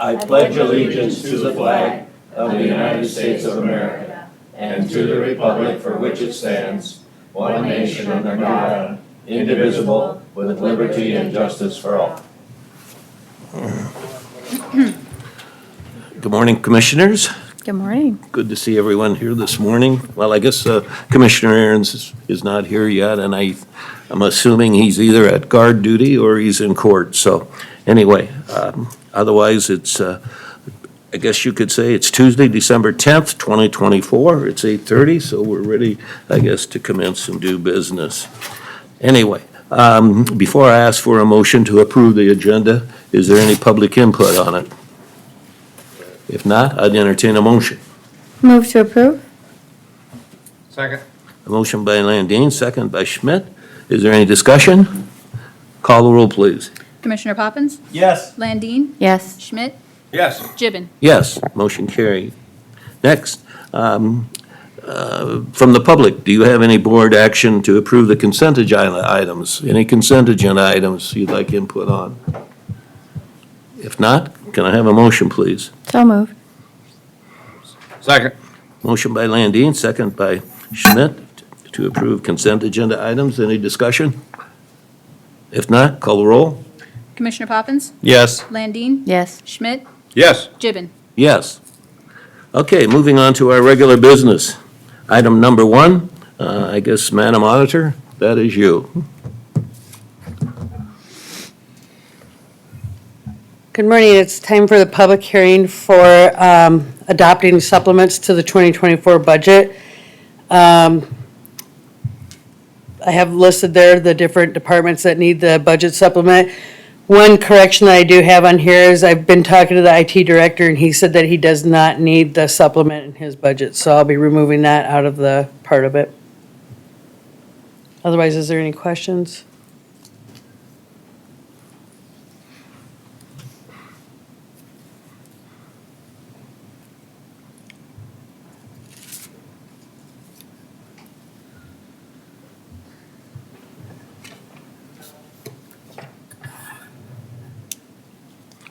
I pledge allegiance to the flag of the United States of America and to the republic for which it stands, one nation under God, indivisible, with liberty and justice for all. Good morning, Commissioners. Good morning. Good to see everyone here this morning. Well, I guess Commissioner Aaron's is not here yet, and I'm assuming he's either at guard duty or he's in court. So anyway, otherwise it's, I guess you could say it's Tuesday, December 10th, 2024. It's 8:30, so we're ready, I guess, to commence and do business. Anyway, before I ask for a motion to approve the agenda, is there any public input on it? If not, I'd entertain a motion. Move to approve? Second. A motion by Landine, second by Schmidt. Is there any discussion? Call the roll, please. Commissioner Poppins? Yes. Landine? Yes. Schmidt? Yes. Gibbon? Yes, motion carried. Next, from the public, do you have any board action to approve the consent agenda items? Any consent agenda items you'd like input on? If not, can I have a motion, please? So moved. Second. Motion by Landine, second by Schmidt to approve consent agenda items. Any discussion? If not, call the roll. Commissioner Poppins? Yes. Landine? Yes. Schmidt? Yes. Gibbon? Yes. Okay, moving on to our regular business. Item number one, I guess, Madam Auditor, that is you. Good morning. It's time for the public hearing for adopting supplements to the 2024 budget. I have listed there the different departments that need the budget supplement. One correction that I do have on here is I've been talking to the IT director, and he said that he does not need the supplement in his budget, so I'll be removing that out of the part of it. Otherwise, is there any questions?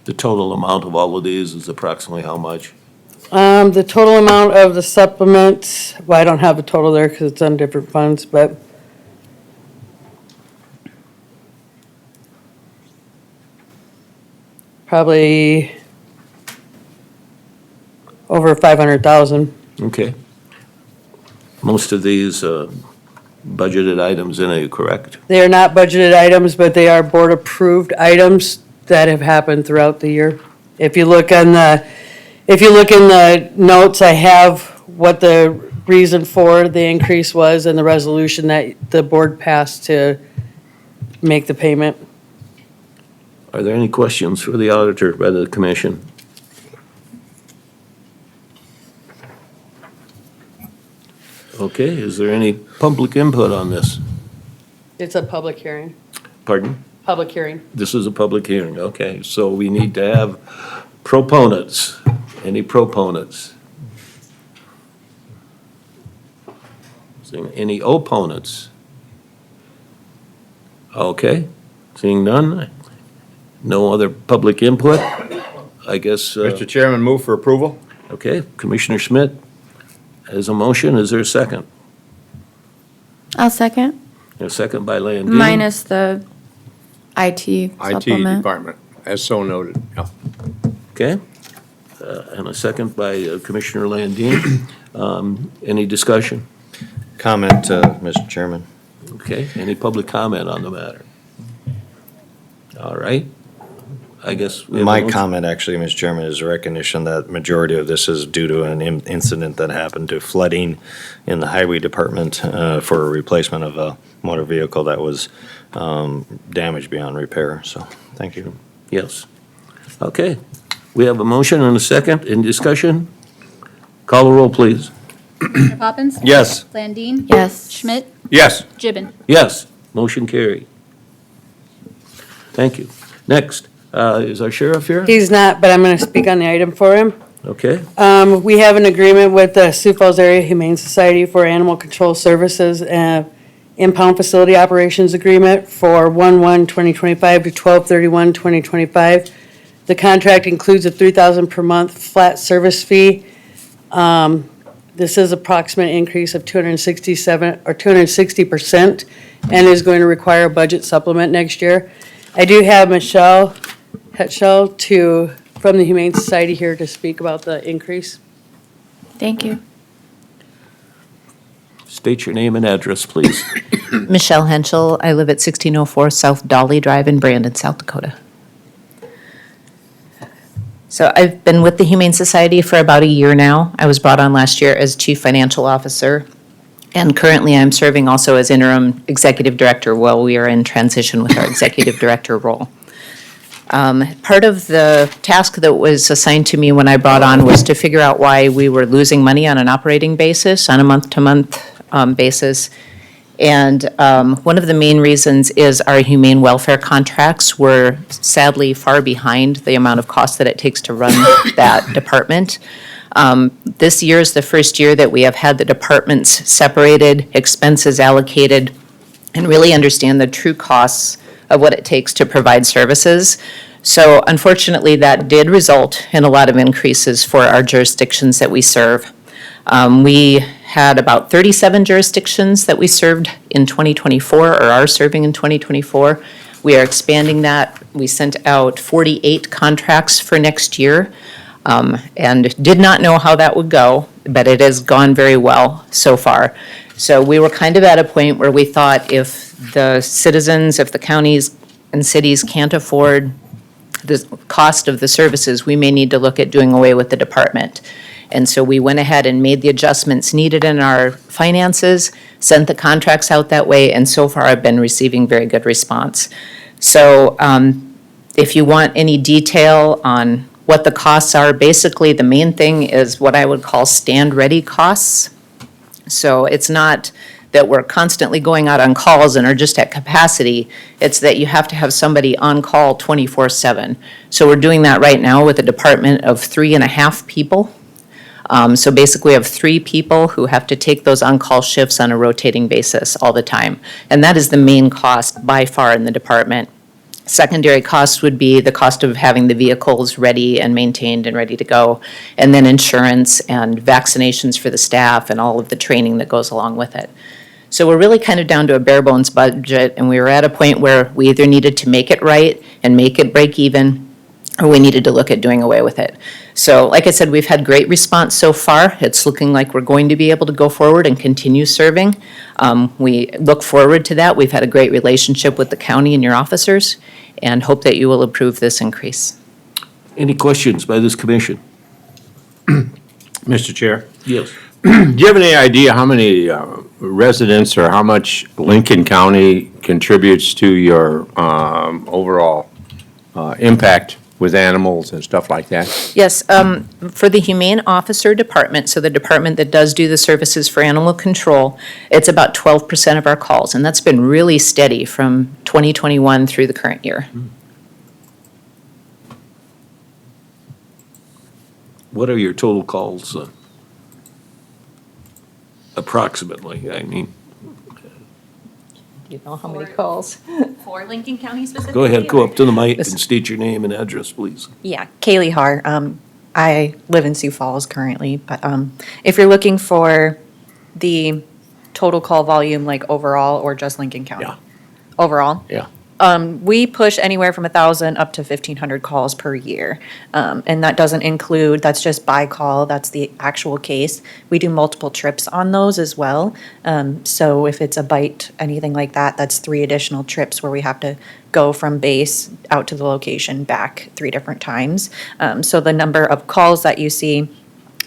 The total amount of all of these is approximately how much? The total amount of the supplement, well, I don't have the total there because it's on different funds, but probably over 500,000. Okay. Most of these budgeted items in it, correct? They are not budgeted items, but they are board-approved items that have happened throughout the year. If you look in the notes, I have what the reason for the increase was and the resolution that the board passed to make the payment. Are there any questions for the auditor by the commission? Okay, is there any public input on this? It's a public hearing. Pardon? Public hearing. This is a public hearing, okay, so we need to have proponents. Any proponents? Seeing any opponents? Okay, seeing none, no other public input, I guess, Mr. Chairman, move for approval? okay, Commissioner Schmidt has a motion, is there a second? I'll second. A second by Landine. Minus the IT IT supplement. Department, as so noted. Yeah. Okay, and a second by Commissioner Landine. Any discussion? Comment, Mr. Chairman. Okay, any public comment on the matter? All right, I guess. we have a My motion. comment, actually, Mr. Chairman, is a recognition that majority of this is due to an incident that happened to flooding in the Highway Department for a replacement of a motor vehicle that was damaged beyond repair. So, thank you. Yes. Okay, we have a motion and a second in discussion. Call the roll, please. Commissioner Poppins? Yes. Landine? Yes. Schmidt? Yes. Gibbon? Yes, motion carried. Thank you. Next, is our sheriff here? He's not, but I'm going to speak on the item for him. Okay, We have an agreement with the Sioux Falls Area Humane Society for Animal Control Services, impound facility operations agreement for 1/1/2025 to 12/31/2025. The contract includes a $3,000 per month flat service fee. This is approximate increase of 267 or 260% and is going to require a budget supplement next year. I do have Michelle Hetschel from the Humane Society here to speak about the increase. Thank you. State your name and address, please. Michelle Henschel. I live at 1604 South Dolly Drive in Brandon, South Dakota. So I've been with the Humane Society for about a year now. I was brought on last year as Chief Financial Officer, and currently I'm serving also as Interim Executive Director while we are in transition with our Executive Director role. Part of the task that was assigned to me when I brought on was to figure out why we were losing money on an operating basis, on a month-to-month basis. And one of the main reasons is our humane welfare contracts were sadly far behind the amount of cost that it takes to run that department. This year is the first year that we have had the departments separated, expenses allocated, and really understand the true costs of what it takes to provide services. So unfortunately, that did result in a lot of increases for our jurisdictions that we serve. We had about 37 jurisdictions that we served in 2024 or are serving in 2024. We are expanding that. We sent out 48 contracts for next year and did not know how that would go, but it has gone very well so far. So we were kind of at a point where we thought if the citizens, if the counties and cities can't afford the cost of the services, we may need to look at doing away with the department. And so we went ahead and made the adjustments needed in our finances, sent the contracts out that way, and so far I've been receiving very good response. So if you want any detail on what the costs are, basically the main thing is what I would call stand-ready costs. So it's not that we're constantly going out on calls and are just at capacity. It's that you have to have somebody on call 24/7. So we're doing that right now with a department of 3.5 people. So basically, we have 3 people who have to take those on-call shifts on a rotating basis all the time. And that is the main cost by far in the department. Secondary costs would be the cost of having the vehicles ready and maintained and ready to go, and then insurance and vaccinations for the staff and all of the training that goes along with it. So we're really kind of down to a bare bones budget, and we were at a point where we either needed to make it right and make it break even, or we needed to look at doing away with it. So like I said, we've had great response so far. It's looking like we're going to be able to go forward and continue serving. We look forward to that. We've had a great relationship with the county and your officers, and hope that you will approve this increase. Any questions by this commission? Mr. Chair, Yes. do you have any idea how many residents or how much Lincoln County contributes to your overall impact with animals and stuff like that? Yes, for the Humane Officer Department, so the department that does do the services for animal control, it's about 12% of our calls, and that's been really steady from 2021 through the current year. What are your total calls? Approximately, I mean. You know how many calls? For Lincoln County specifically? Go ahead, go or- up to the mic and state your name and address, please. Yeah, Kaylee Har. I live in Sioux Falls currently, but if you're looking for the total call volume, like overall or just Lincoln County? Yeah. Overall? Yeah. We push anywhere from 1,000 up to 1,500 calls per year. And that doesn't include, that's just by call, that's the actual case. We do multiple trips on those as well. So if it's a bite, anything like that, that's 3 additional trips where we have to go from base out to the location back 3 different times. So the number of calls that you see,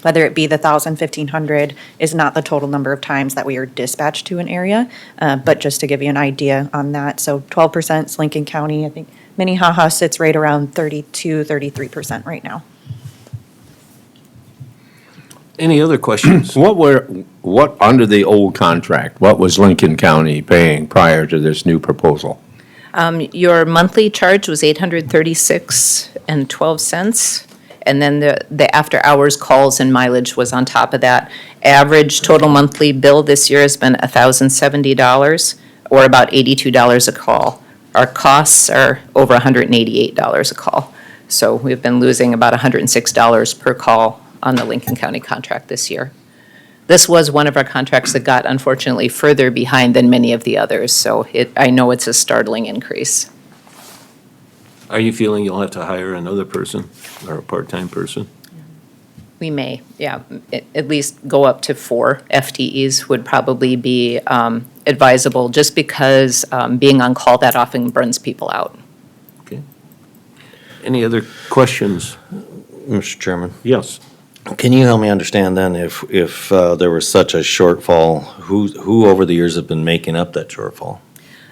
whether it be the 1,000, 1,500, is not the total number of times that we are dispatched to an area, but just to give you an idea on that. So 12% is Lincoln County. I think Minnehaha sits right around 32, 33% right now. Any other questions? What, under the old contract, what was Lincoln County paying prior to this new proposal? Your monthly charge was $836.12. And then the after-hours calls and mileage was on top of that. Average total monthly bill this year has been $1,070, or about $82 a call. Our costs are over $188 a call. So we've been losing about $106 per call on the Lincoln County contract this year. This was one of our contracts that got unfortunately further behind than many of the others, so I know it's a startling increase. Are you feeling you'll have to hire another person or a part-time person? We may, yeah, at least go up to 4 FTEs would probably be advisable, just because being on call that often burns people out. Okay. Any other questions? Mr. Chairman, Yes. can you help me understand then if there was such a shortfall, who over the years have been making up that shortfall?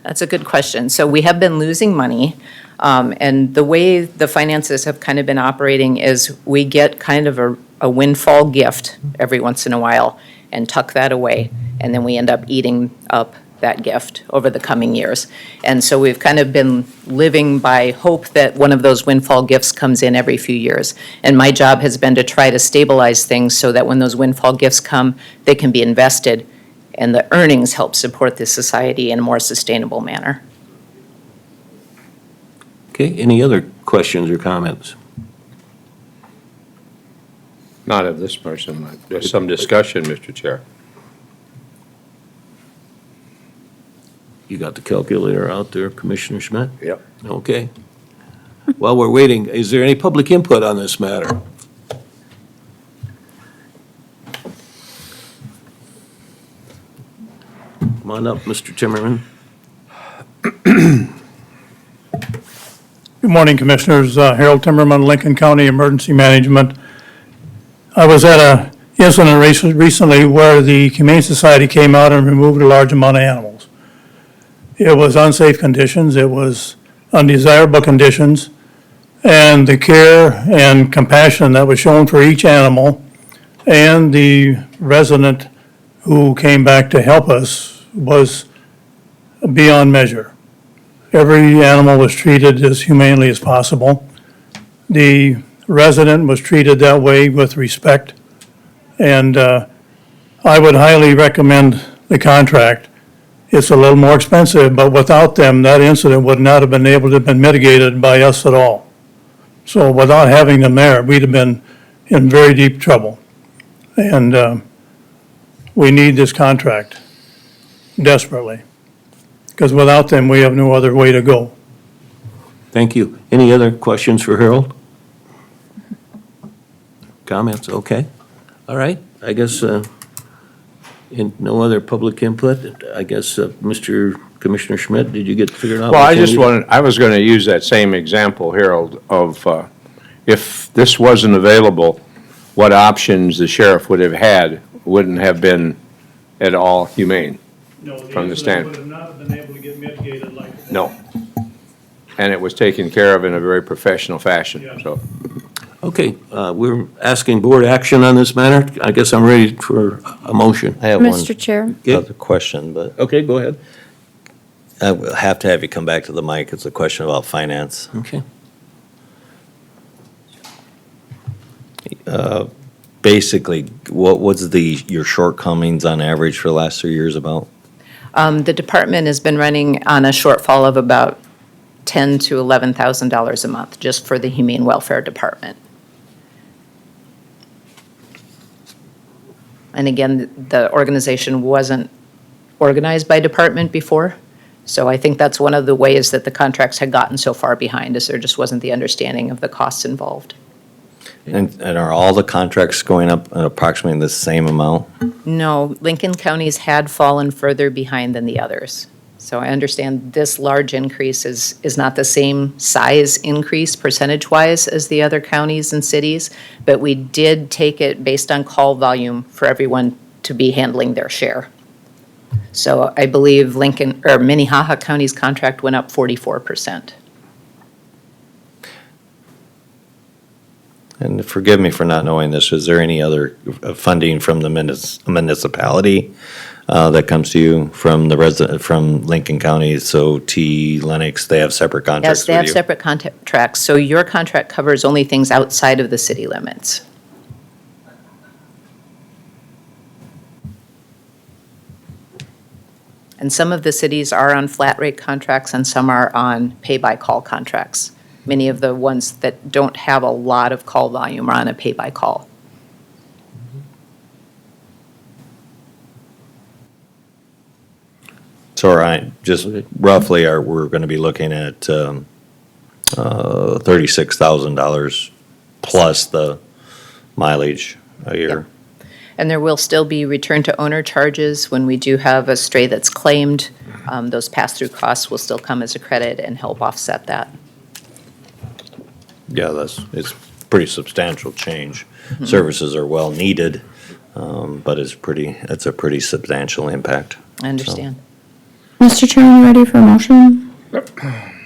That's a good question. So we have been losing money, and the way the finances have kind of been operating is we get kind of a windfall gift every once in a while and tuck that away, and then we end up eating up that gift over the coming years. And so we've kind of been living by hope that one of those windfall gifts comes in every few years. And my job has been to try to stabilize things so that when those windfall gifts come, they can be invested, and the earnings help support this society in a more sustainable manner. Okay, any other questions or comments? Not of this person. There's some discussion, Mr. Chair. You got the calculator out there, Commissioner Schmidt? Yep. Okay. While we're waiting, is there any public input on this matter? Come on up, Mr. Timmerman. Good morning, Commissioners. Harold Timmerman, Lincoln County Emergency Management. I was at a incident recently where the Humane Society came out and removed a large amount of animals. It was unsafe conditions, it was undesirable conditions, and the care and compassion that was shown for each animal and the resident who came back to help us was beyond measure. Every animal was treated as humanely as possible. The resident was treated that way with respect. And I would highly recommend the contract. It's a little more expensive, but without them, that incident would not have been able to have been mitigated by us at all. So without having them there, we'd have been in very deep trouble. And we need this contract desperately, because without them, we have no other way to go. Thank you. Any other questions for Harold? Comments? Okay. All right. I guess, in no other public input, I guess, Mr. Commissioner Schmidt, did you get figured out? Well, what I you just needed? wanted, I was going to use that same example, Harold, of if this wasn't available, what options the sheriff would have had wouldn't have been at all humane. No, From the stand- would have not been able to get mitigated like. No. And it was taken care of in a very professional fashion, Yeah. so. Okay, we're asking board action on this matter. I guess I'm ready for a motion. I have one Mr. Chair, other question, but Okay, go ahead. I will have to have you come back to the mic. It's a question about finance. Okay. Basically, what was your shortcomings on average for the last 3 years about? The department has been running on a shortfall of about $10,000 to $11,000 a month, just for the Humane Welfare Department. And again, the organization wasn't organized by department before, so I think that's one of the ways that the contracts had gotten so far behind, is there just wasn't the understanding of the costs involved. And are all the contracts going up at approximately the same amount? No, Lincoln County's had fallen further behind than the others. So I understand this large increase is not the same size increase percentage-wise as the other counties and cities, but we did take it based on call volume for everyone to be handling their share. So I believe Minnehaha County's contract went up 44%. And forgive me for not knowing this, is there any other funding from the municipality that comes to you from from Lincoln County? So Lennox, they have separate Yes, contracts they with have you? separate contracts, so your contract covers only things outside of the city limits. And some of the cities are on flat rate contracts and some are on pay-by-call contracts. Many of the ones that don't have a lot of call volume are on a pay-by-call. So, all right, just roughly, we're going to be looking at $36,000 plus the mileage a year. And there will still be return to owner charges when we do have a stray that's claimed. Those pass-through costs will still come as a credit and help offset that. Yeah, it's pretty substantial change. Services are well needed, but it's a pretty substantial impact. I understand. Mr. Chairman, you ready for a motion?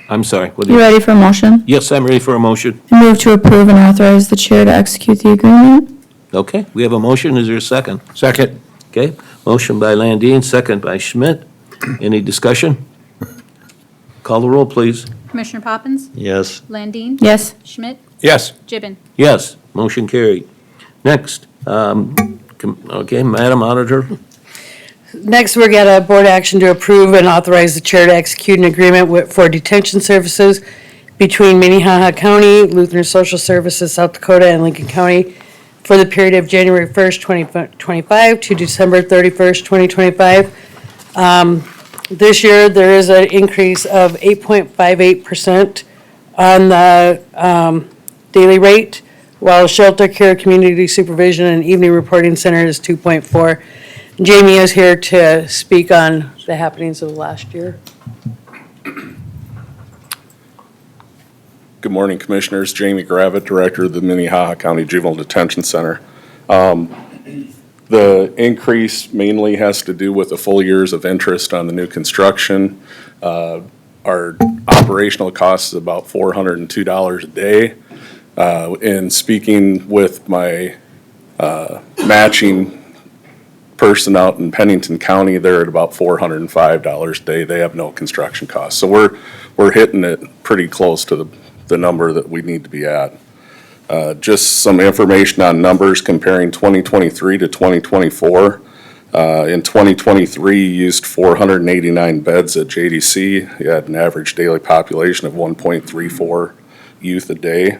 I'm sorry. what You did- ready for a motion? Yes, I'm ready for a motion. I move to approve and authorize the chair to execute the agreement. Okay, we have a motion. Is there a second? Second. Okay, motion by Landine, second by Schmidt. Any discussion? Call the roll, please. Commissioner Poppins? Yes, Landine? Yes. Schmidt? Yes. Gibbon? Yes, motion carried. Next, okay, Madam Auditor. Next, we're got a board action to approve and authorize the chair to execute an agreement for detention services between Minnehaha County, Lutheran Social Services, South Dakota, and Lincoln County for the period of January 1st, 2025 to December 31st, 2025. This year, there is an increase of 8.58% on the daily rate, while shelter care, community supervision, and evening reporting center is 2.4. Jamie is here to speak on the happenings of last year. Good morning, Commissioners. Jamie Gravitt, Director of the Minnehaha County Juvenile Detention Center. The increase mainly has to do with the full years of interest on the new construction. Our operational cost is about $402 a day. In speaking with my matching person out in Pennington County, they're at about $405 a day. They have no construction costs. So we're hitting it pretty close to the number that we need to be at. Just some information on numbers comparing 2023 to 2024. In 2023, you used 489 beds at JDC. You had an average daily population of 1.34 youth a day.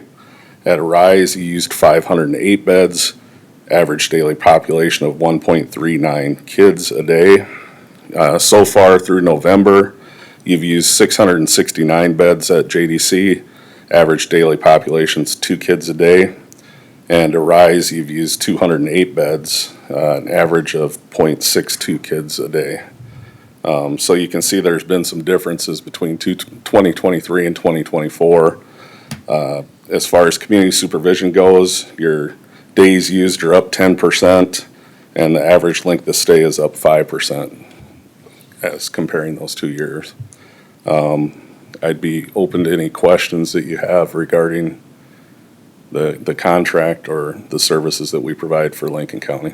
At Arise, you used 508 beds, average daily population of 1.39 kids a day. So far through November, you've used 669 beds at JDC, average daily population's 2 kids a day. And Arise, you've used 208 beds, an average of 0.62 kids a day. So you can see there's been some differences between 2023 and 2024. As far as community supervision goes, your days used are up 10%, and the average length of stay is up 5% as comparing those 2 years. I'd be open to any questions that you have regarding the contract or the services that we provide for Lincoln County.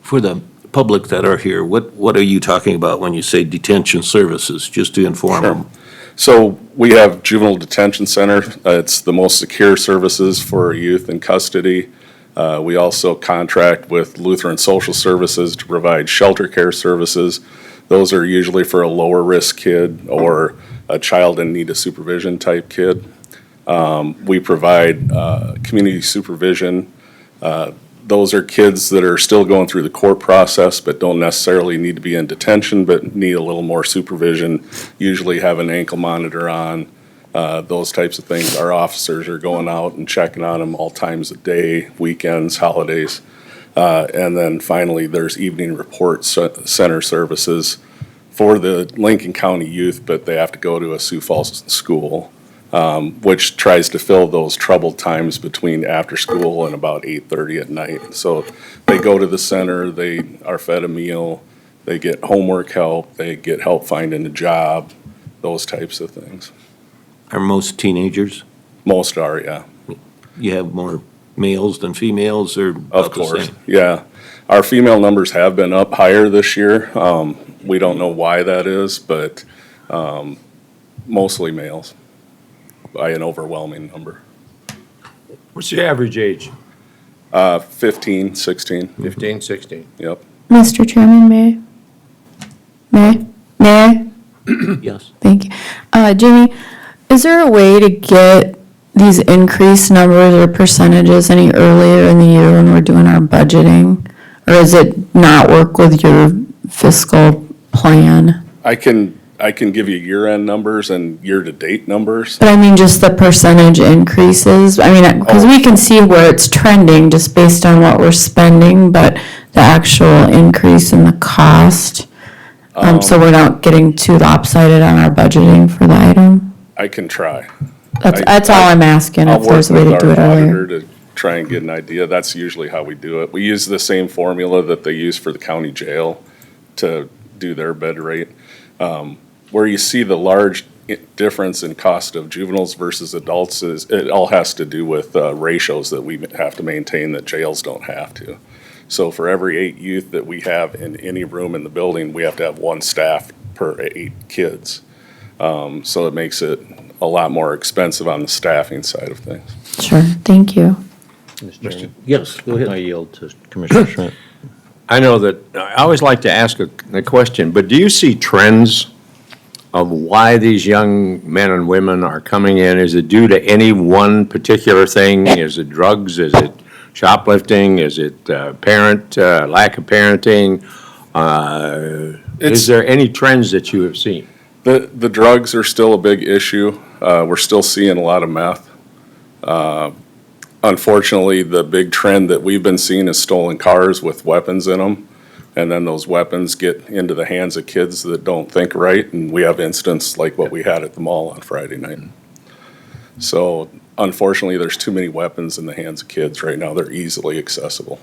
For the public that are here, what are you talking about when you say detention services, just to inform them? So we have juvenile detention center. It's the most secure services for youth in custody. We also contract with Lutheran Social Services to provide shelter care services. Those are usually for a lower risk kid or a child in need of supervision type kid. We provide community supervision. Those are kids that are still going through the court process but don't necessarily need to be in detention but need a little more supervision, usually have an ankle monitor on, those types of things. Our officers are going out and checking on them all times of day, weekends, holidays. And then finally, there's evening report center services for the Lincoln County youth, but they have to go to a Sioux Falls school, which tries to fill those troubled times between after school and about 8:30 at night. So they go to the center, they are fed a meal, they get homework help, they get help finding a job, those types of things. Are most teenagers? Most are, yeah. You have more males than females, or Of about the course, same? yeah. Our female numbers have been up higher this year. We don't know why that is, but mostly males by an overwhelming number. What's the average age? 15, 16, 15, 16? yep. Mr. Chairman, may I? May I? Yes. Thank you. Jamie, is there a way to get these increased numbers or percentages any earlier in the year when we're doing our budgeting? Or does it not work with your fiscal plan? I can give you year-end numbers and year-to-date numbers. But I mean, just the percentage increases, I mean, because we can see where it's trending just based on what we're spending, but the actual increase in the cost, so we're not getting too lopsided on our budgeting for the item? I can try. That's all I'm asking, I'll if there's a way work to with do our it auditor earlier. to try and get an idea. That's usually how we do it. We use the same formula that they use for the county jail to do their bed rate. Where you see the large difference in cost of juveniles versus adults is, it all has to do with ratios that we have to maintain that jails don't have to. So for every 8 youth that we have in any room in the building, we have to have 1 staff per 8 kids. So it makes it a lot more expensive on the staffing side of things. Sure, thank you. Mr. Chairman, Yes, go I ahead. yield to Commissioner Schmidt. I know that, I always like to ask a question, but do you see trends of why these young men and women are coming in? Is it due to any one particular thing? Is it drugs? Is it shoplifting? Is it lack of parenting? Is there any trends that you have seen? The drugs are still a big issue. We're still seeing a lot of meth. Unfortunately, the big trend that we've been seeing is stolen cars with weapons in them. And then those weapons get into the hands of kids that don't think right. And we have incidents like what we had at the mall on Friday night. So unfortunately, there's too many weapons in the hands of kids right now. They're easily accessible.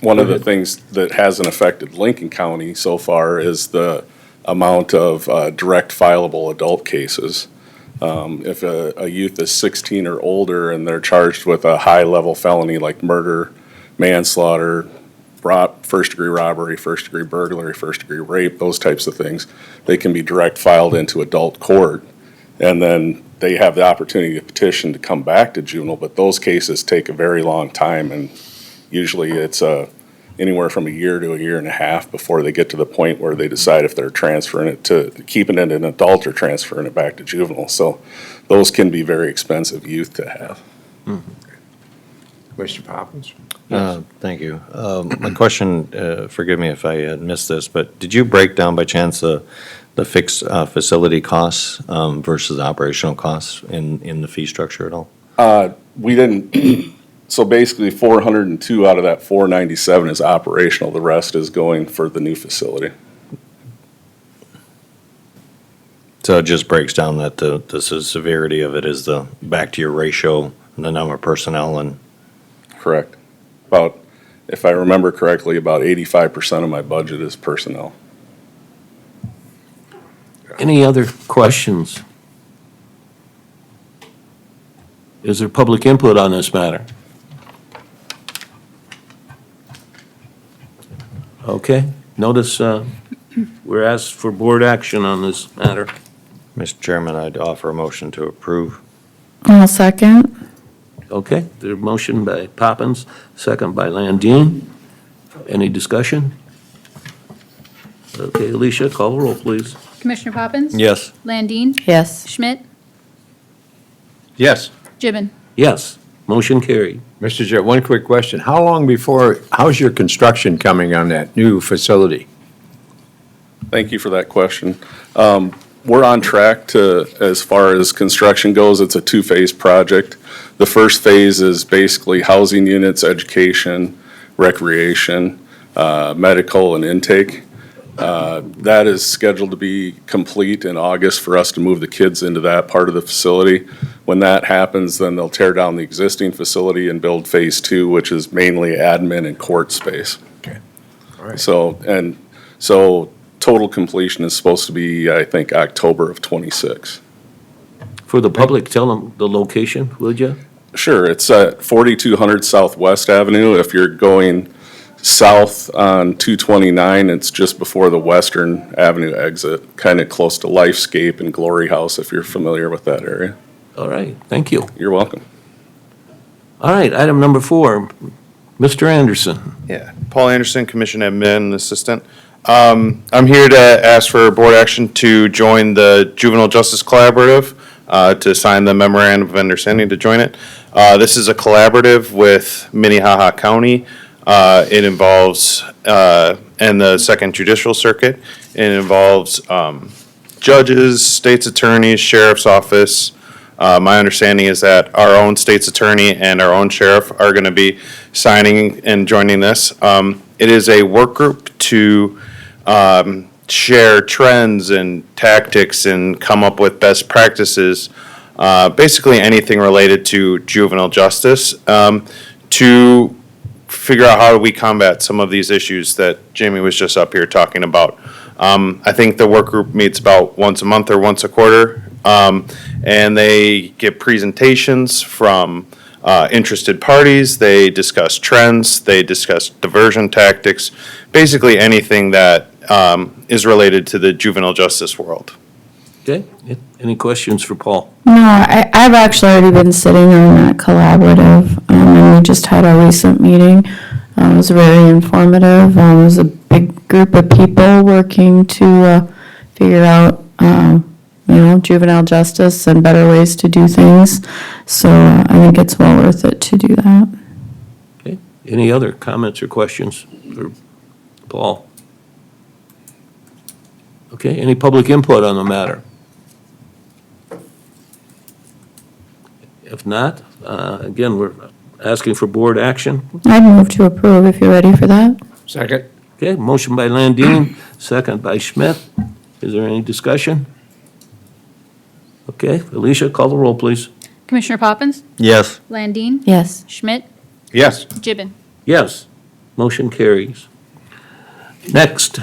One of the things that hasn't affected Lincoln County so far is the amount of direct fileable adult cases. If a youth is 16 or older and they're charged with a high-level felony like murder, manslaughter, first-degree robbery, first-degree burglary, first-degree rape, those types of things, they can be direct filed into adult court. And then they have the opportunity to petition to come back to juvenile, but those cases take a very long time, and usually it's anywhere from a year to a year and a half before they get to the point where they decide if they're transferring it to, keeping it an adult or transferring it back to juvenile. So those can be very expensive youth to have. Mr. Poppins? Thank you. My question, forgive me if I had missed this, but did you break down by chance the fixed facility costs versus operational costs in the fee structure at all? We didn't, so basically 402 out of that 497 is operational. The rest is going for the new facility. So it just breaks down that the severity of it is the back to your ratio, and the number of personnel and. Correct. About, if I remember correctly, about 85% of my budget is personnel. Any other questions? Is there public input on this matter? Okay, notice we're asked for board action on this matter. Mr. Chairman, I'd offer a motion to approve. I'll second. Okay, there's a motion by Poppins, second by Landine. Any discussion? Okay, Alicia, call the roll, please. Commissioner Poppins? Yes. Landine? Yes. Schmidt? Yes. Gibbon? Yes, motion carried. Mr. Chair, one quick question. How's your construction coming on that new facility? Thank you for that question. We're on track to, as far as construction goes, it's a 2-phase project. The first phase is basically housing units, education, recreation, medical, and intake. That is scheduled to be complete in August for us to move the kids into that part of the facility. When that happens, then they'll tear down the existing facility and build phase 2, which is mainly admin and court space. Okay. All right. So total completion is supposed to be, I think, October of '26. For the public, tell them the location, would you? Sure, it's at 4200 Southwest Avenue. If you're going south on 229, it's just before the Western Avenue exit, kind of close to Lifescape and Glory House, if you're familiar with that area. All right, thank you. You're welcome. All right, item number 4, Mr. Anderson. Yeah, Paul Anderson, Commission Admin Assistant. I'm here to ask for board action to join the Juvenile Justice Collaborative. to sign the memorandum of understanding to join it. This is a collaborative with Minnehaha County. It involves, and the Second Judicial Circuit. It involves judges, state's attorneys, sheriff's office. My understanding is that our own state's attorney and our own sheriff are going to be signing and joining this. It is a work group to share trends and tactics and come up with best practices, basically anything related to juvenile justice, to figure out how do we combat some of these issues that Jamie was just up here talking about. I think the work group meets about once a month or once a quarter, and they get presentations from interested parties. They discuss trends. They discuss diversion tactics, basically anything that is related to the juvenile justice world. Okay, any questions for Paul? No, I've actually already been sitting on that collaborative, and we just had our recent meeting. It was very informative. It was a big group of people working to figure out, juvenile justice and better ways to do things. So I think it's well worth it to do that. Okay, any other comments or questions for Paul? Okay, any public input on the matter? If not, again, we're asking for board action. I'd move to approve if you're ready for that. Second. Okay, motion by Landine, second by Schmidt. Is there any discussion? Okay, Alicia, call the roll, please. Commissioner Poppins? Yes. Landine? Yes. Schmidt? Yes. Gibbon? Yes, motion carries. Next,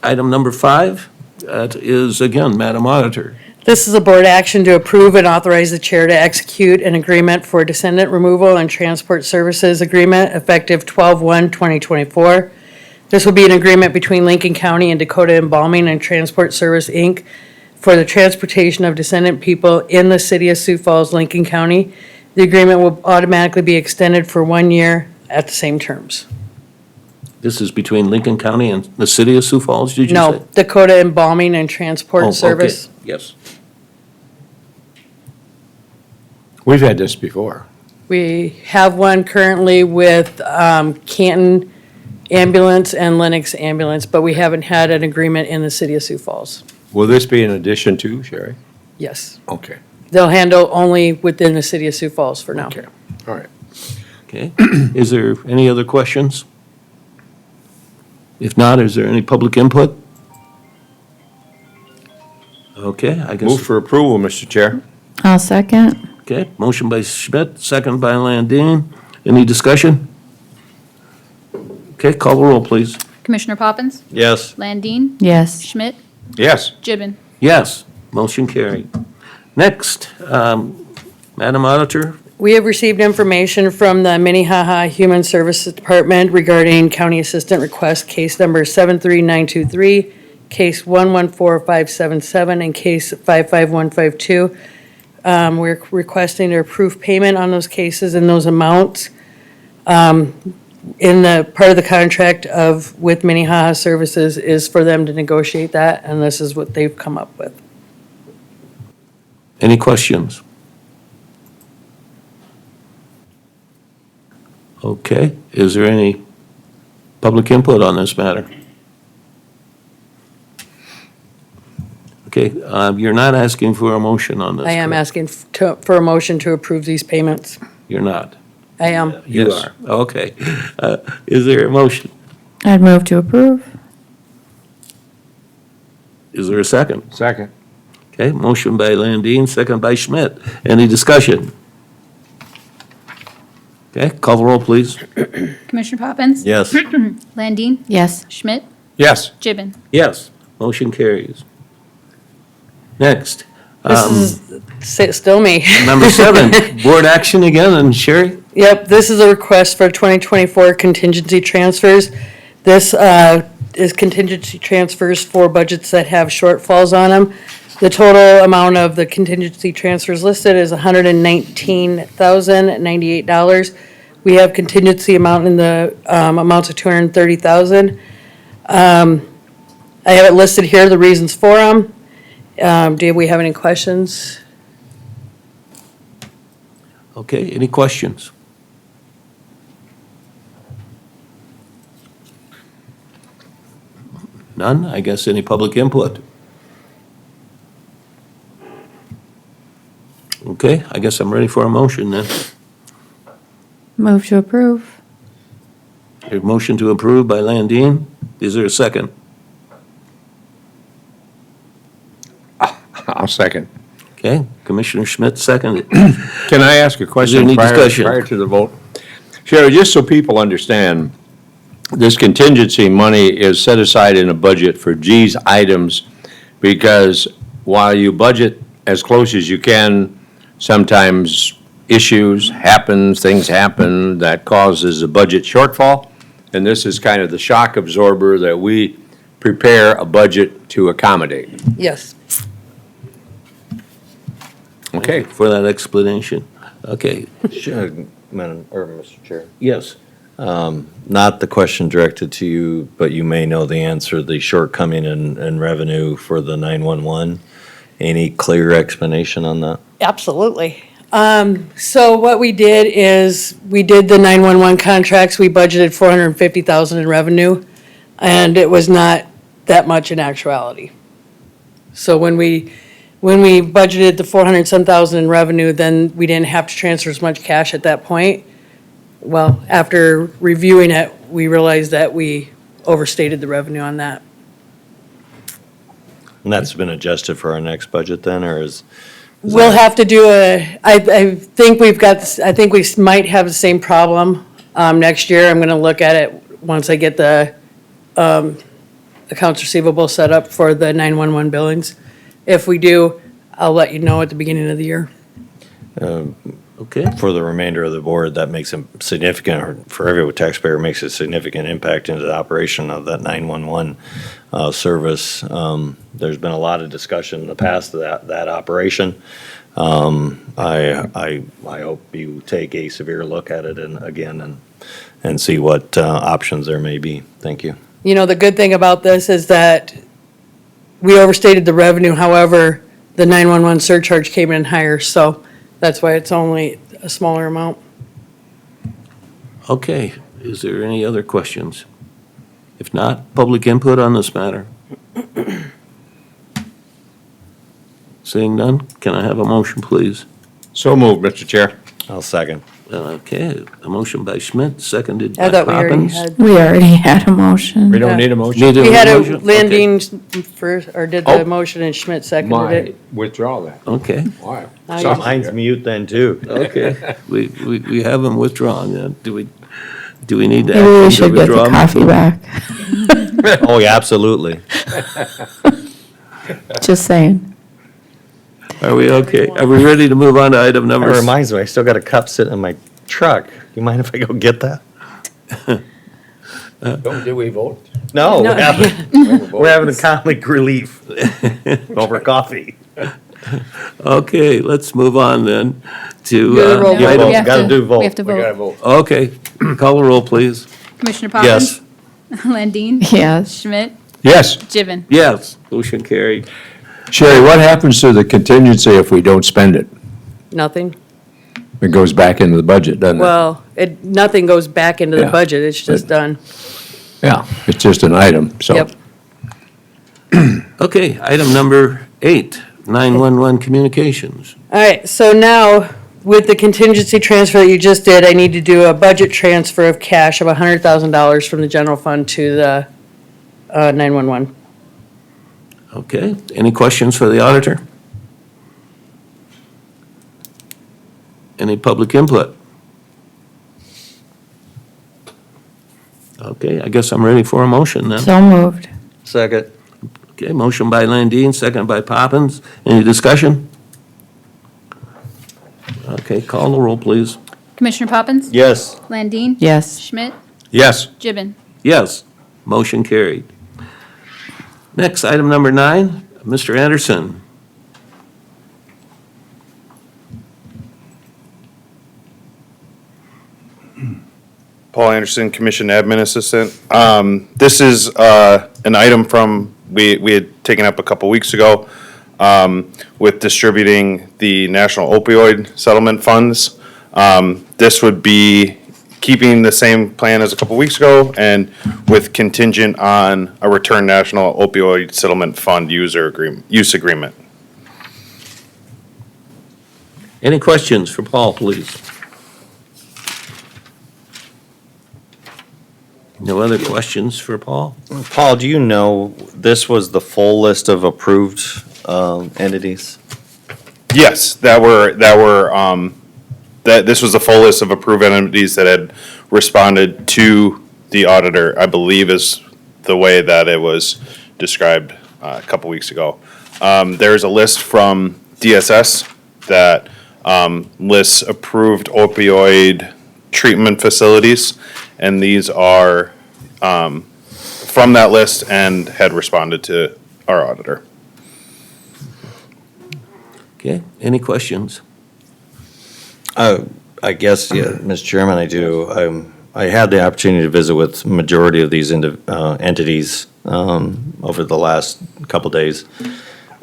item number 5, that is, again, Madam Auditor. This is a board action to approve and authorize the chair to execute an agreement for descendant removal and transport services agreement effective 12/1/2024. This will be an agreement between Lincoln County and Dakota Embalming and Transport Service, Inc. for the transportation of descendant people in the city of Sioux Falls, Lincoln County. The agreement will automatically be extended for 1 year at the same terms. This is between Lincoln County and the city of Sioux Falls, did you say? No, Dakota Embalming and Oh, Transport okay. Service. Yes. We've had this before. We have one currently with Canton Ambulance and Lennox Ambulance, but we haven't had an agreement in the city of Sioux Falls. Will this be in addition to, Sherry? Yes. Okay, They'll handle only within the city of Sioux Falls for now. okay, all right. Okay, is there any other questions? If not, is there any public input? Okay, I guess. Move for approval, Mr. Chair. I'll second. Okay, motion by Schmidt, second by Landine. Any discussion? Okay, call the roll, please. Commissioner Poppins? Yes. Landine? Yes. Schmidt? Yes. Gibbon? Yes, motion carried. Next, Madam Auditor, We have received information from the Minnehaha Human Services Department regarding County Assistant Request Case Number 73923, Case 114577, and Case 55152. We're requesting to approve payment on those cases and those amounts. In the part of the contract with Minnehaha Services is for them to negotiate that, and this is what they've come up with. any questions? Okay, is there any public input on this matter? Okay, you're not asking for a motion on this? I am correct? asking for a motion to approve these payments. You're not? I am. You Yes. are, okay. Is there a motion? I'd move to approve. Is there a second? Second. Okay, motion by Landine, second by Schmidt. Any discussion? Okay, call the roll, please. Commissioner Poppins? Yes. Landine? Yes. Schmidt? Yes. Gibbon? Yes, motion carries. Next, This is still me. number 7, board action again, and Sherry? Yep, this is a request for 2024 contingency transfers. This is contingency transfers for budgets that have shortfalls on them. The total amount of the contingency transfers listed is $119,098. We have contingency amount in the amounts of $230,000. I have it listed here, the reasons for them. Do we have any questions? Okay, any questions? None? I guess any public input? Okay, I guess I'm ready for a motion then. Move to approve. A motion to approve by Landine. Is there a second? I'll second. Okay, Commissioner Schmidt seconded. Can I ask a question any prior discussion? prior to the vote? Sherry, just so people understand, this contingency money is set aside in a budget for G's items because while you budget as close as you can, sometimes issues happen, things happen that causes a budget shortfall. And this is kind of the shock absorber that we prepare a budget to accommodate. Yes. Okay. For that explanation. Okay, Sure, Madam, or Mr. Chair. yes. Not the question directed to you, but you may know the answer, the shortcoming in revenue for the 911. Any clear explanation on that? Absolutely. So what we did is, we did the 911 contracts, we budgeted 450,000 in revenue, and it was not that much in actuality. So when we budgeted the 400-some-thousand in revenue, then we didn't have to transfer as much cash at that point. Well, after reviewing it, we realized that we overstated the revenue on that. And that's been adjusted for our next budget then, or is? We'll have to do I think I think we might have the same problem, next year. I'm gonna look at it once I get the, accounts receivable set up for the 911 billings. If we do, I'll let you know at the beginning of the year. Okay, For the remainder of the board, that makes a significant, or for every taxpayer, makes a significant impact into the operation of that 911 service. There's been a lot of discussion in the past of that operation. I hope you take a severe look at it and see what options there may be. Thank you. You know, the good thing about this is that we overstated the revenue, however, the 911 surcharge came in higher, so that's why it's only a smaller amount. okay. Is there any other questions? If not, public input on this matter? Seeing none, can I have a motion, please? So moved, Mr. Chair. I'll second. Okay, a motion by Schmidt, seconded I by thought we already Poppins. had, We already had a motion. We don't need a motion? Neither we had a motion? Okay. Landine first, or did the Oh. motion and Schmidt seconded My, it. withdraw that. Okay, Why? I- Sorry. Mine's mute then too. okay. We have them withdrawn then. Do we need to? Maybe we act to should get the withdraw 'em? coffee back. Oh, yeah, absolutely. Just saying. Are we okay? Are we ready to move on to item That number? reminds me, I still got a cup sitting in my truck. You mind if I go get that? Did we vote? No, No. we're having a comic relief over coffee. Okay, let's move on then to. Do the roll the call. item- We have gotta to- do vote. We have to We gotta vote. vote. Okay, call the roll, please. Commissioner Yes. Poppins? Landine? Yes. Schmidt? Yes. Gibbon? Yes, motion carried. Sherry, what happens to the contingency if we don't spend it? Nothing. It goes back into the budget, doesn't it? Well, nothing goes back into the Yeah. budget, it's just done. Yeah, it's just an item, so. Yep. Okay, item number 8, 911 communications. All right, so now, with the contingency transfer that you just did, I need to do a budget transfer of cash of $100,000 from the general fund to the 911. Okay, any questions for the auditor? Any public input? Okay, I guess I'm ready for a motion then. So moved. Second. Okay, motion by Landine, second by Poppins. Any discussion? Okay, call the roll, please. Commissioner Poppins? Yes. Landine? Yes. Schmidt? Yes. Gibbon? Yes, motion carried. Next, item number 9, Mr. Anderson. Paul Anderson, Commission Admin Assistant. This is an item from we had taken up a couple weeks ago, with distributing the national opioid settlement funds. This would be keeping the same plan as a couple weeks ago and with contingent on a return national opioid settlement fund use agreement. Any questions for Paul, please? No other questions for Paul? Paul, do you know, this was the full list of approved entities? Yes, that this was the full list of approved entities that had responded to the auditor, I believe is the way that it was described a couple weeks ago. There's a list from DSS that lists approved opioid treatment facilities, and these are from that list and had responded to our auditor. Okay, any questions? I guess, yeah, Mr. Chairman, I do. I had the opportunity to visit with majority of these entities over the last couple days.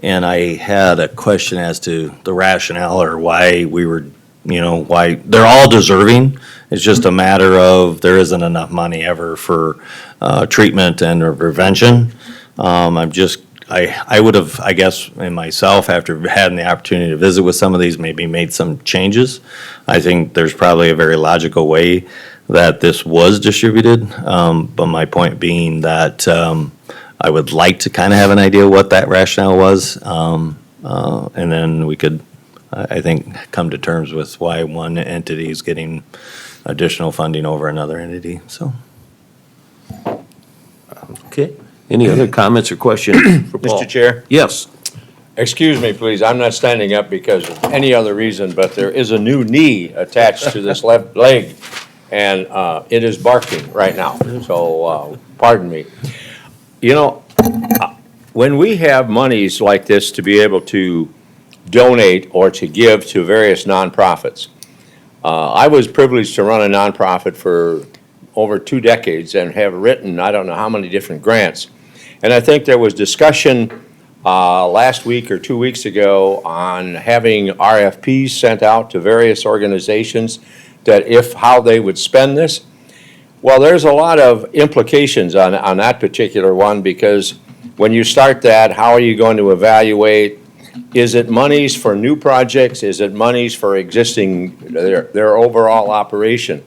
And I had a question as to the rationale or why we were, why, they're all deserving. It's just a matter of there isn't enough money ever for treatment and or prevention. I would have, I guess, in myself, after having the opportunity to visit with some of these, maybe made some changes. I think there's probably a very logical way that this was distributed. But my point being that I would like to kind of have an idea what that rationale was. And then we could, I think, come to terms with why one entity is getting additional funding over another entity, so. Okay, any other comments or questions for Paul? Mr. Chair? Yes. Excuse me, please, I'm not standing up because of any other reason, but there is a new knee attached to this left leg, and it is barking right now, so pardon me. When we have monies like this to be able to donate or to give to various nonprofits, I was privileged to run a nonprofit for over 2 decades and have written I don't know how many different grants. And I think there was discussion last week or 2 weeks ago on having RFPs sent out to various organizations that how they would spend this. Well, there's a lot of implications on that particular one, because when you start that, how are you going to evaluate? Is it monies for new projects? Is it monies for existing, their overall operation?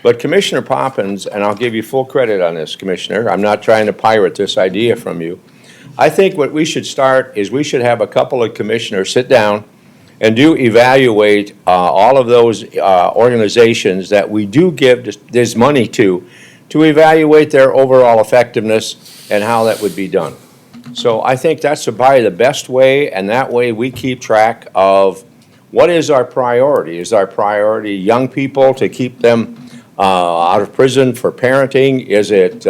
But Commissioner Poppins, and I'll give you full credit on this, Commissioner, I'm not trying to pirate this idea from you. I think what we should start is we should have a couple of commissioners sit down and evaluate all of those organizations that we do give this money to evaluate their overall effectiveness and how that would be done. So I think that's probably the best way, and that way we keep track of what is our priority. Is our priority young people to keep them out of prison for parenting? Is it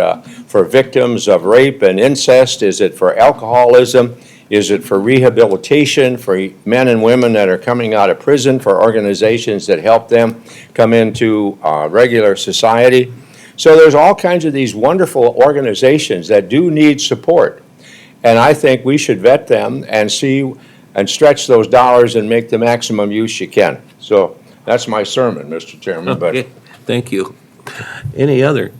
for victims of rape and incest? Is it for alcoholism? Is it for rehabilitation for men and women that are coming out of prison, for organizations that help them come into regular society? So there's all kinds of these wonderful organizations that do need support. And I think we should vet them and see and stretch those dollars and make the maximum use you can. So that's my sermon, Mr. Chairman. But Okay, thank you. Any other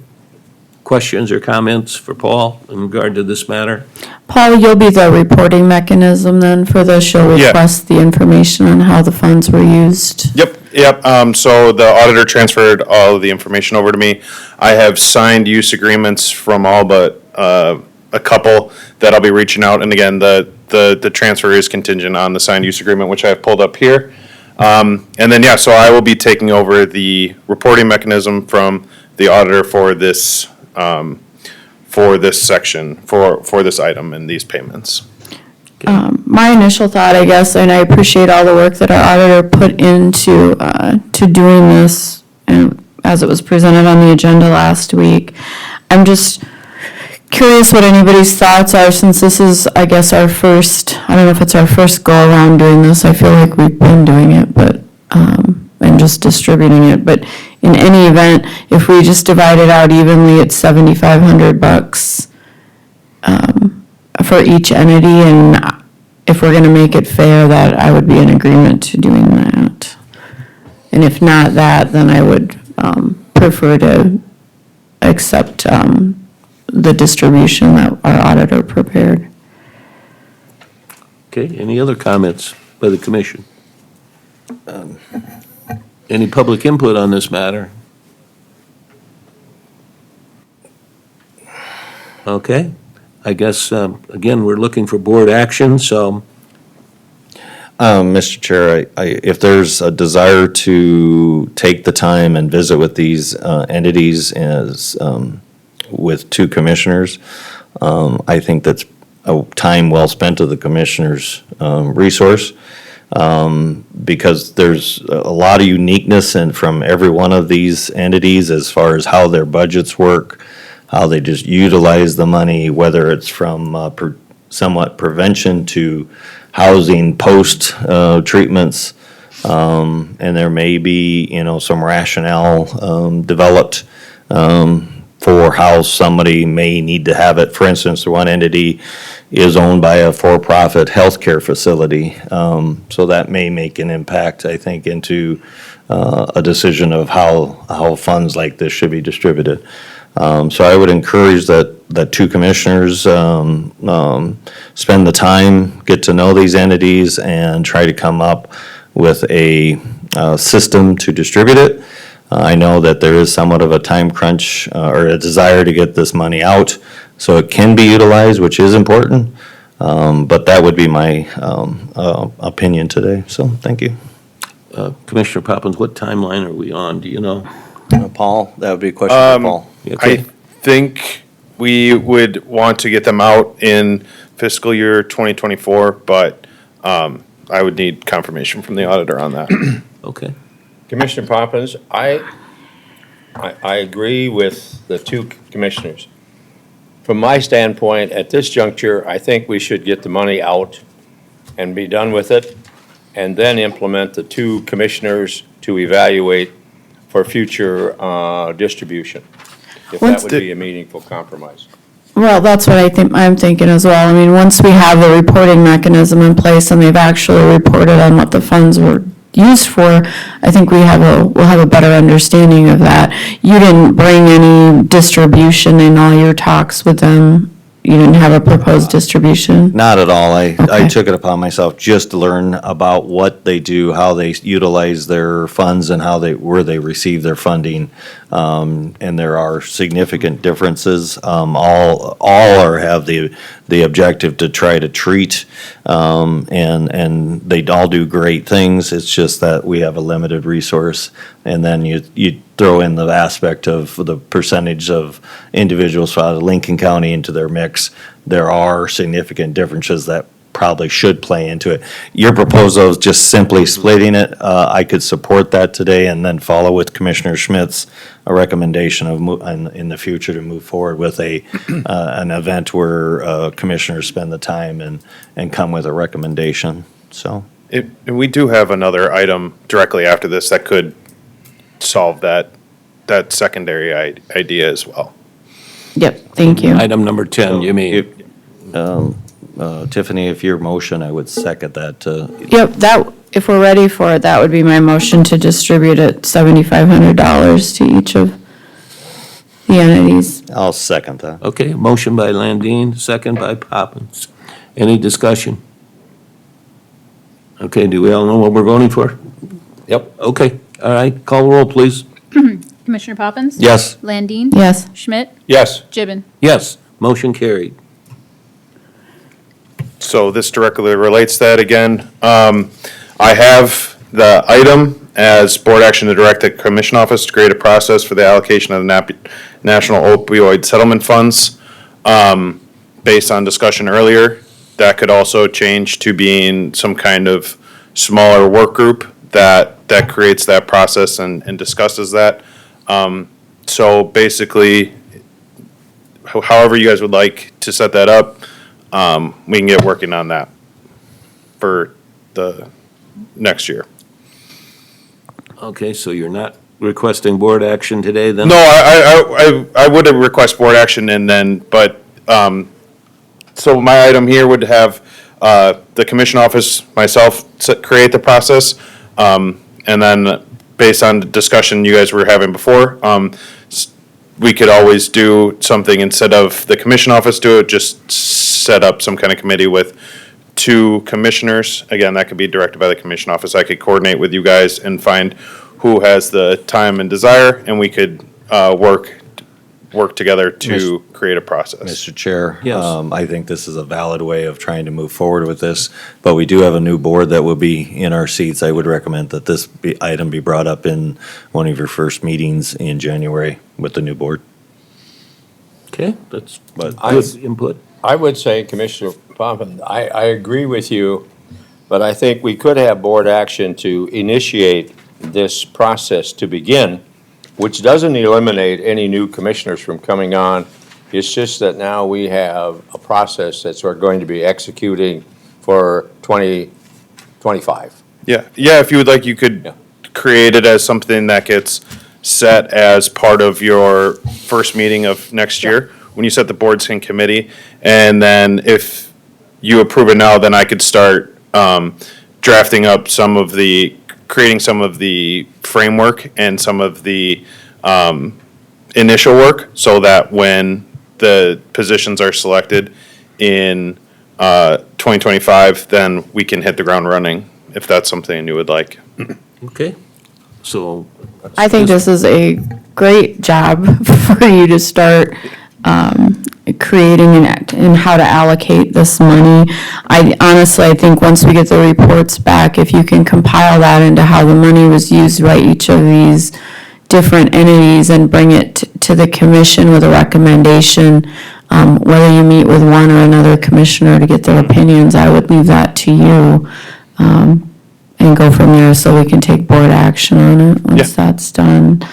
questions or comments for Paul in regard to this matter? Paul, you'll be the reporting mechanism then for this. You'll Yeah. request the information on how the funds were used. Yep. So the auditor transferred all of the information over to me. I have signed use agreements from all but a couple that I'll be reaching out. And again, the transfer is contingent on the signed use agreement, which I have pulled up here. And then, so I will be taking over the reporting mechanism from the auditor for this section, for this item and these payments. My initial thought, I guess, and I appreciate all the work that our auditor put into to doing this, and as it was presented on the agenda last week. I'm just curious what anybody's thoughts are, since this is, I guess, our first, I don't know if it's our first go-around doing this. I feel like we've been doing it, but, and just distributing it. But in any event, if we just divide it out evenly, it's $7,500. for each entity, and if we're gonna make it fair, that I would be in agreement to doing that. And if not that, then I would, prefer to accept, the distribution that our auditor prepared. Okay, any other comments by the commission? Any public input on this matter? Okay, I guess, again, we're looking for board action, so, Mr. Chair, if there's a desire to take the time and visit with these entities as, with two commissioners, I think that's a time well spent of the commissioner's resource, because there's a lot of uniqueness from every one of these entities as far as how their budgets work, how they just utilize the money, whether it's from somewhat prevention to housing post treatments. And there may be, some rationale developed for how somebody may need to have it. For instance, one entity is owned by a for-profit healthcare facility. So that may make an impact, I think, into a decision of how funds like this should be distributed. So I would encourage that two commissioners spend the time, get to know these entities, and try to come up with a system to distribute it. I know that there is somewhat of a time crunch or a desire to get this money out, so it can be utilized, which is important. But that would be my opinion today, so thank you. Commissioner Poppins, what timeline are we on, do you know? Paul, that would be a question for Paul. I Okay, think we would want to get them out in fiscal year 2024, but I would need confirmation from the auditor on that. okay. Commissioner Poppins, I agree with the two commissioners. From my standpoint, at this juncture, I think we should get the money out and be done with it, and then implement the two commissioners to evaluate for future distribution, if that Once would the- be a meaningful compromise. Well, that's what I'm thinking as well. I mean, once we have the reporting mechanism in place and they've actually reported on what the funds were used for, I think we'll have a better understanding of that. You didn't bring any distribution in all your talks with them? You didn't have a proposed distribution? Not at all. I Okay. took it upon myself just to learn about what they do, how they utilize their funds, and where they receive their funding. And there are significant differences. All have the objective to try to treat, and they all do great things. It's just that we have a limited resource. And then you throw in the aspect of the percentage of individuals out of Lincoln County into their mix. There are significant differences that probably should play into it. Your proposal is just simply splitting it. I could support that today and then follow with Commissioner Schmidt's recommendation of in the future to move forward with an event where commissioners spend the time and come with a recommendation, so. And we do have another item directly after this that could solve that secondary idea as well. Yep, thank you. Item number 10, you mean? Tiffany, if your motion, I would second that. Yep, if we're ready for it, that would be my motion to distribute it $7,500 to each of the entities. I'll second that. Okay, motion by Landine, second by Poppins. Any discussion? Okay, do we all know what we're voting for? Yep. Okay, all right, call the roll, please. Commissioner Poppins? Yes. Landine? Yes. Schmidt? Yes. Gibbon? Yes, motion carried. So this directly relates to that again. I have the item as board action to direct the commission office to create a process for the allocation of the National Opioid Settlement Funds. Based on discussion earlier, that could also change to being some kind of smaller work group that creates that process and discusses that. So basically, however you guys would like to set that up, we can get working on that for the next year. Okay, so you're not requesting board action today, then? No, I would request board action and then, but, so my item here would have, the commission office, myself, create the process. And then based on the discussion you guys were having before, we could always do something instead of the commission office do it, just set up some kind of committee with 2 commissioners. Again, that could be directed by the commission office. I could coordinate with you guys and find who has the time and desire, and we could, work together to create a process. Mr. Chair. Yes. I think this is a valid way of trying to move forward with this, but we do have a new board that will be in our seats. I would recommend that this item be brought up in one of your first meetings in January with the new board. Okay, that's But good input. I would say, Commissioner Poppins, I agree with you, but I think we could have board action to initiate this process to begin, which doesn't eliminate any new commissioners from coming on. It's just that now we have a process that we're going to be executing for 2025. Yeah, if you would like, you could Yeah. create it as something that gets set as part of your first meeting of next year, when you set the boards in committee. And then if you approve it now, then I could start drafting up creating some of the framework and some of the initial work, so that when the positions are selected in 2025, then we can hit the ground running, if that's something you would like. Okay, so. I think this is a great job for you to start creating and how to allocate this money. I think once we get the reports back, if you can compile that into how the money was used by each of these different entities and bring it to the commission with a recommendation, whether you meet with one or another commissioner to get their opinions, I would leave that to you. And go from there, so we can take board action on it once that's done.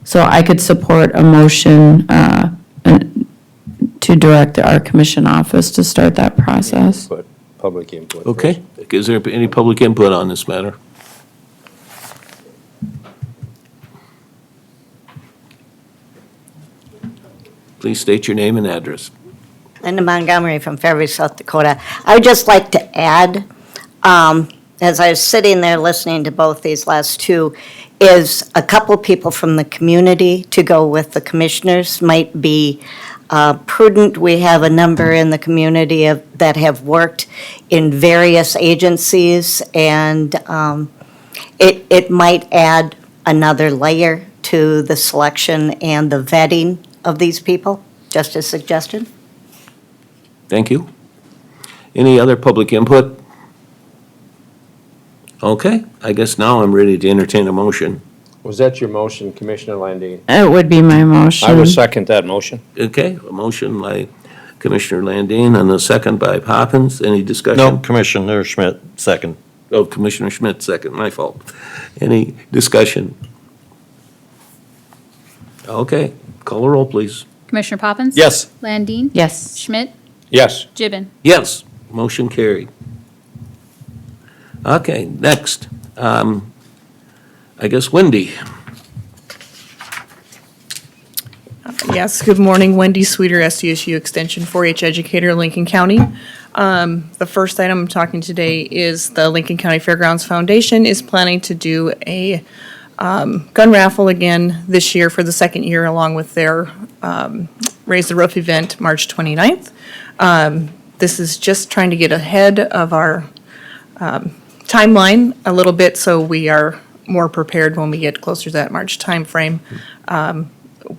So I could support a motion to direct our commission office to start that process. But public input. Okay, is there any public input on this matter? Please state your name and address. Linda Montgomery from Fairview, South Dakota. I would just like to add, as I was sitting there listening to both these last two, is a couple people from the community to go with the commissioners might be prudent. We have a number in the community that have worked in various agencies, and it might add another layer to the selection and the vetting of these people, just a suggestion. Thank you. Any other public input? Okay, I guess now I'm ready to entertain a motion. Was that your motion, Commissioner Landine? It would be my motion. I would second that motion. Okay, a motion by Commissioner Landine and a second by Poppins. Any discussion? No, Commissioner Schmidt, second. Oh, Commissioner Schmidt, second, my fault. Any discussion? Okay, call a roll, please. Commissioner Poppins? Yes. Landine? Yes. Schmidt? Yes. Gibbon? Yes, motion carried. Okay, next, I guess Wendy. Yes, good morning, Wendy Sweeter, SDSU Extension 4-H Educator, Lincoln County. The first item I'm talking today is the Lincoln County Fairgrounds Foundation is planning to do a gun raffle again this year for the second year, along with their Raise the Roof event, March 29th. This is just trying to get ahead of our timeline a little bit, so we are more prepared when we get closer to that March timeframe.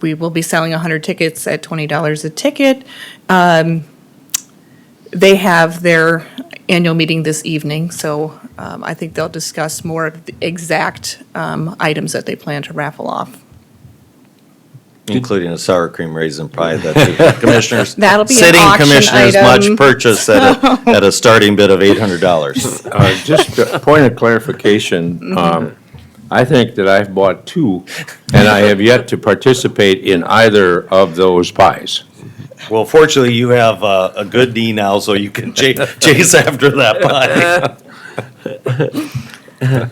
We will be selling 100 tickets at $20 a ticket. They have their annual meeting this evening, so I think they'll discuss more of the exact items that they plan to raffle off. Including a sour cream raisin pie that the commissioners. That'll be an Sitting auction commissioners item. much purchase at a starting bid of $800. Just a point of clarification, I think that I've bought 2, and I have yet to participate in either of those pies. Well, fortunately, you have a good knee now, so you can chase after that pie.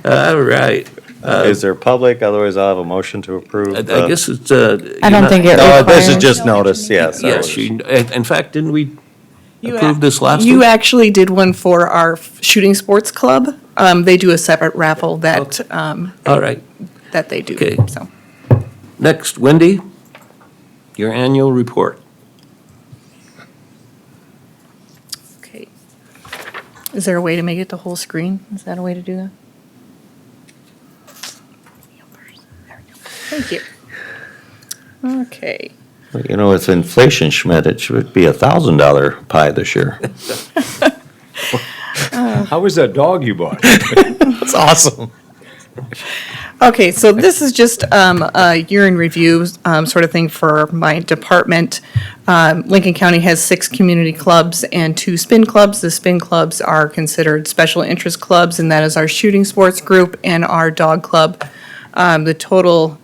All right. Is there public? Otherwise, I'll have a motion to approve. I guess it's. I don't think it No, requires. this is just notice, yes. Yes, in fact, didn't we approved this last You week? actually did one for our shooting sports club. They do a separate raffle that, All right. that they do, Okay. so. Next, Wendy, your annual report. Okay. Is there a way to make it the whole screen? Is that a way to do that? Thank you. Okay. You know, with inflation, Schmidt, it should be $1,000 pie this year. How was that dog you bought? It's awesome. Okay, so this is just a year in review sort of thing for my department. Lincoln County has 6 community clubs and 2 spin clubs. The spin clubs are considered special interest clubs, and that is our shooting sports group and our dog club. The total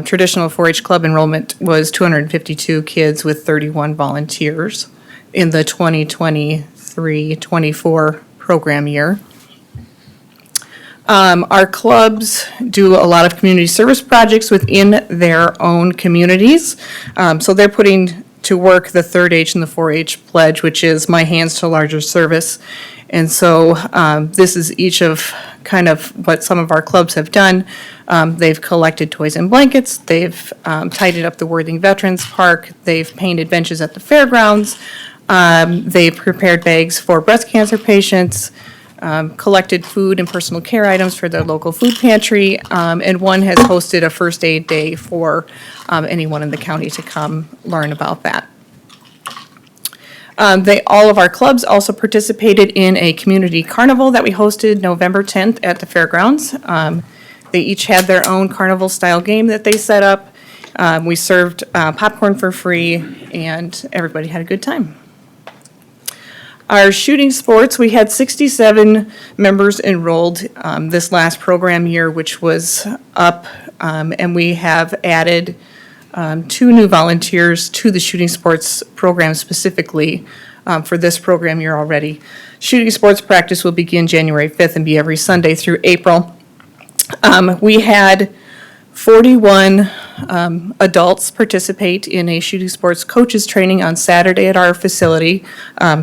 traditional 4-H club enrollment was 252 kids with 31 volunteers in the 2023-24 program year. Our clubs do a lot of community service projects within their own communities. So they're putting to work the 3rd H and the 4-H pledge, which is my hands to larger service. And so this is each of kind of what some of our clubs have done. They've collected toys and blankets. They've tidied up the Worthing Veterans Park. They've painted benches at the fairgrounds. They've prepared bags for breast cancer patients. Collected food and personal care items for the local food pantry, and one has hosted a first aid day for anyone in the county to come learn about that. All of our clubs also participated in a community carnival that we hosted November 10th at the fairgrounds. They each had their own carnival-style game that they set up. We served popcorn for free, and everybody had a good time. Our shooting sports, we had 67 members enrolled this last program year, which was up, and we have added 2 new volunteers to the shooting sports program specifically for this program year already. Shooting sports practice will begin January 5th and be every Sunday through April. We had 41 adults participate in a shooting sports coaches training on Saturday at our facility.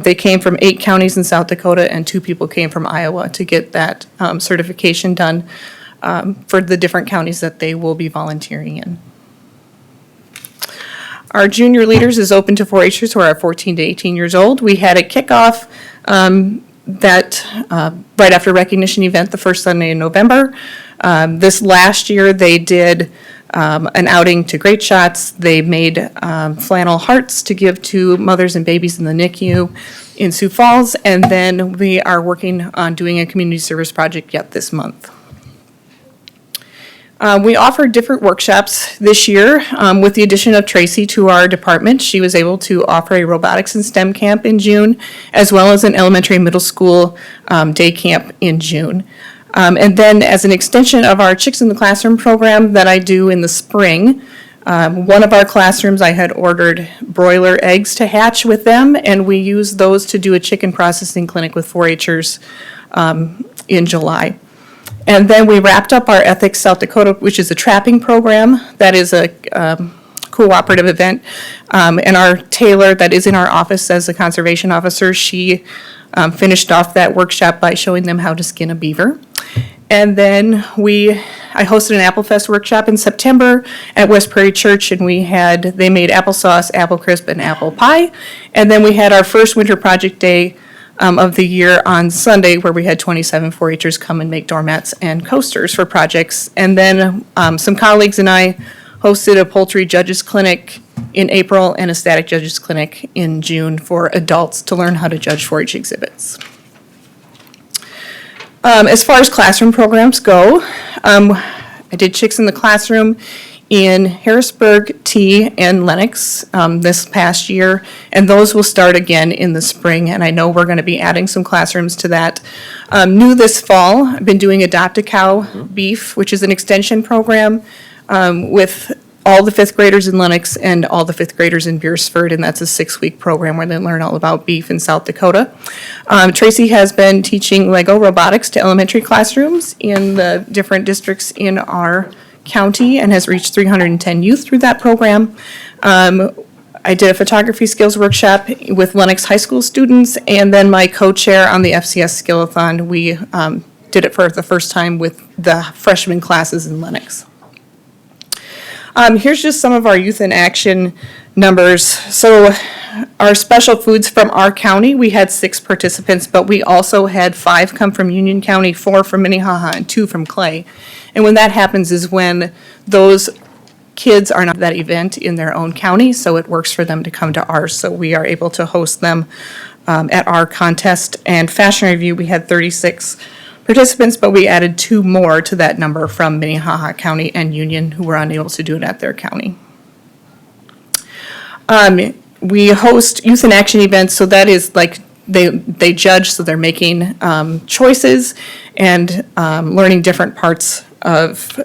They came from 8 counties in South Dakota, and 2 people came from Iowa to get that certification done for the different counties that they will be volunteering in. Our junior leaders is open to 4-Hers who are 14 to 18 years old. We had a kickoff right after recognition event the first Sunday in November. This last year, they did an outing to Great Shots. They made flannel hearts to give to mothers and babies in the NICU in Sioux Falls, and then we are working on doing a community service project yet this month. We offered different workshops this year with the addition of Tracy to our department. She was able to offer a robotics and STEM camp in June, as well as an elementary and middle school day camp in June. And then as an extension of our Chicks in the Classroom program that I do in the spring, one of our classrooms, I had ordered broiler eggs to hatch with them, and we used those to do a chicken processing clinic with 4-Hers in July. And then we wrapped up our Ethics South Dakota, which is a trapping program. That is a cooperative event. And our Taylor, that is in our office as a conservation officer, she finished off that workshop by showing them how to skin a beaver. And then I hosted an Apple Fest workshop in September at West Prairie Church, and they made applesauce, apple crisp, and apple pie. And then we had our first winter project day of the year on Sunday, where we had 27 4-Hers come and make doormats and coasters for projects. And then some colleagues and I hosted a poultry judges clinic in April and a static judges clinic in June for adults to learn how to judge 4-H exhibits. As far as classroom programs go, I did Chicks in the Classroom in Harrisburg, T, and Lenox this past year, and those will start again in the spring, and I know we're going to be adding some classrooms to that. New this fall, I've been doing Adopt a Cow Beef, which is an extension program with all the 5th graders in Lenox and all the 5th graders in Beersford, and that's a 6-week program where they learn all about beef in South Dakota. Tracy has been teaching Lego robotics to elementary classrooms in the different districts in our county and has reached 310 youth through that program. I did a photography skills workshop with Lennox High School students, and then my co-chair on the FCS Skill-a-thon, we did it for the first time with the freshman classes in Lennox. Here's just some of our Youth in Action numbers. So our special foods from our county, we had 6 participants, but we also had 5 come from Union County, 4 from Minnehaha, and 2 from Clay. And when that happens is when those kids are not at that event in their own county, so it works for them to come to ours. So we are able to host them at our contest. And Fashion Review, we had 36 participants, but we added 2 more to that number from Minnehaha County and Union who were unable to do it at their county. We host Youth in Action events, so that is like they judge, so they're making choices and learning different parts of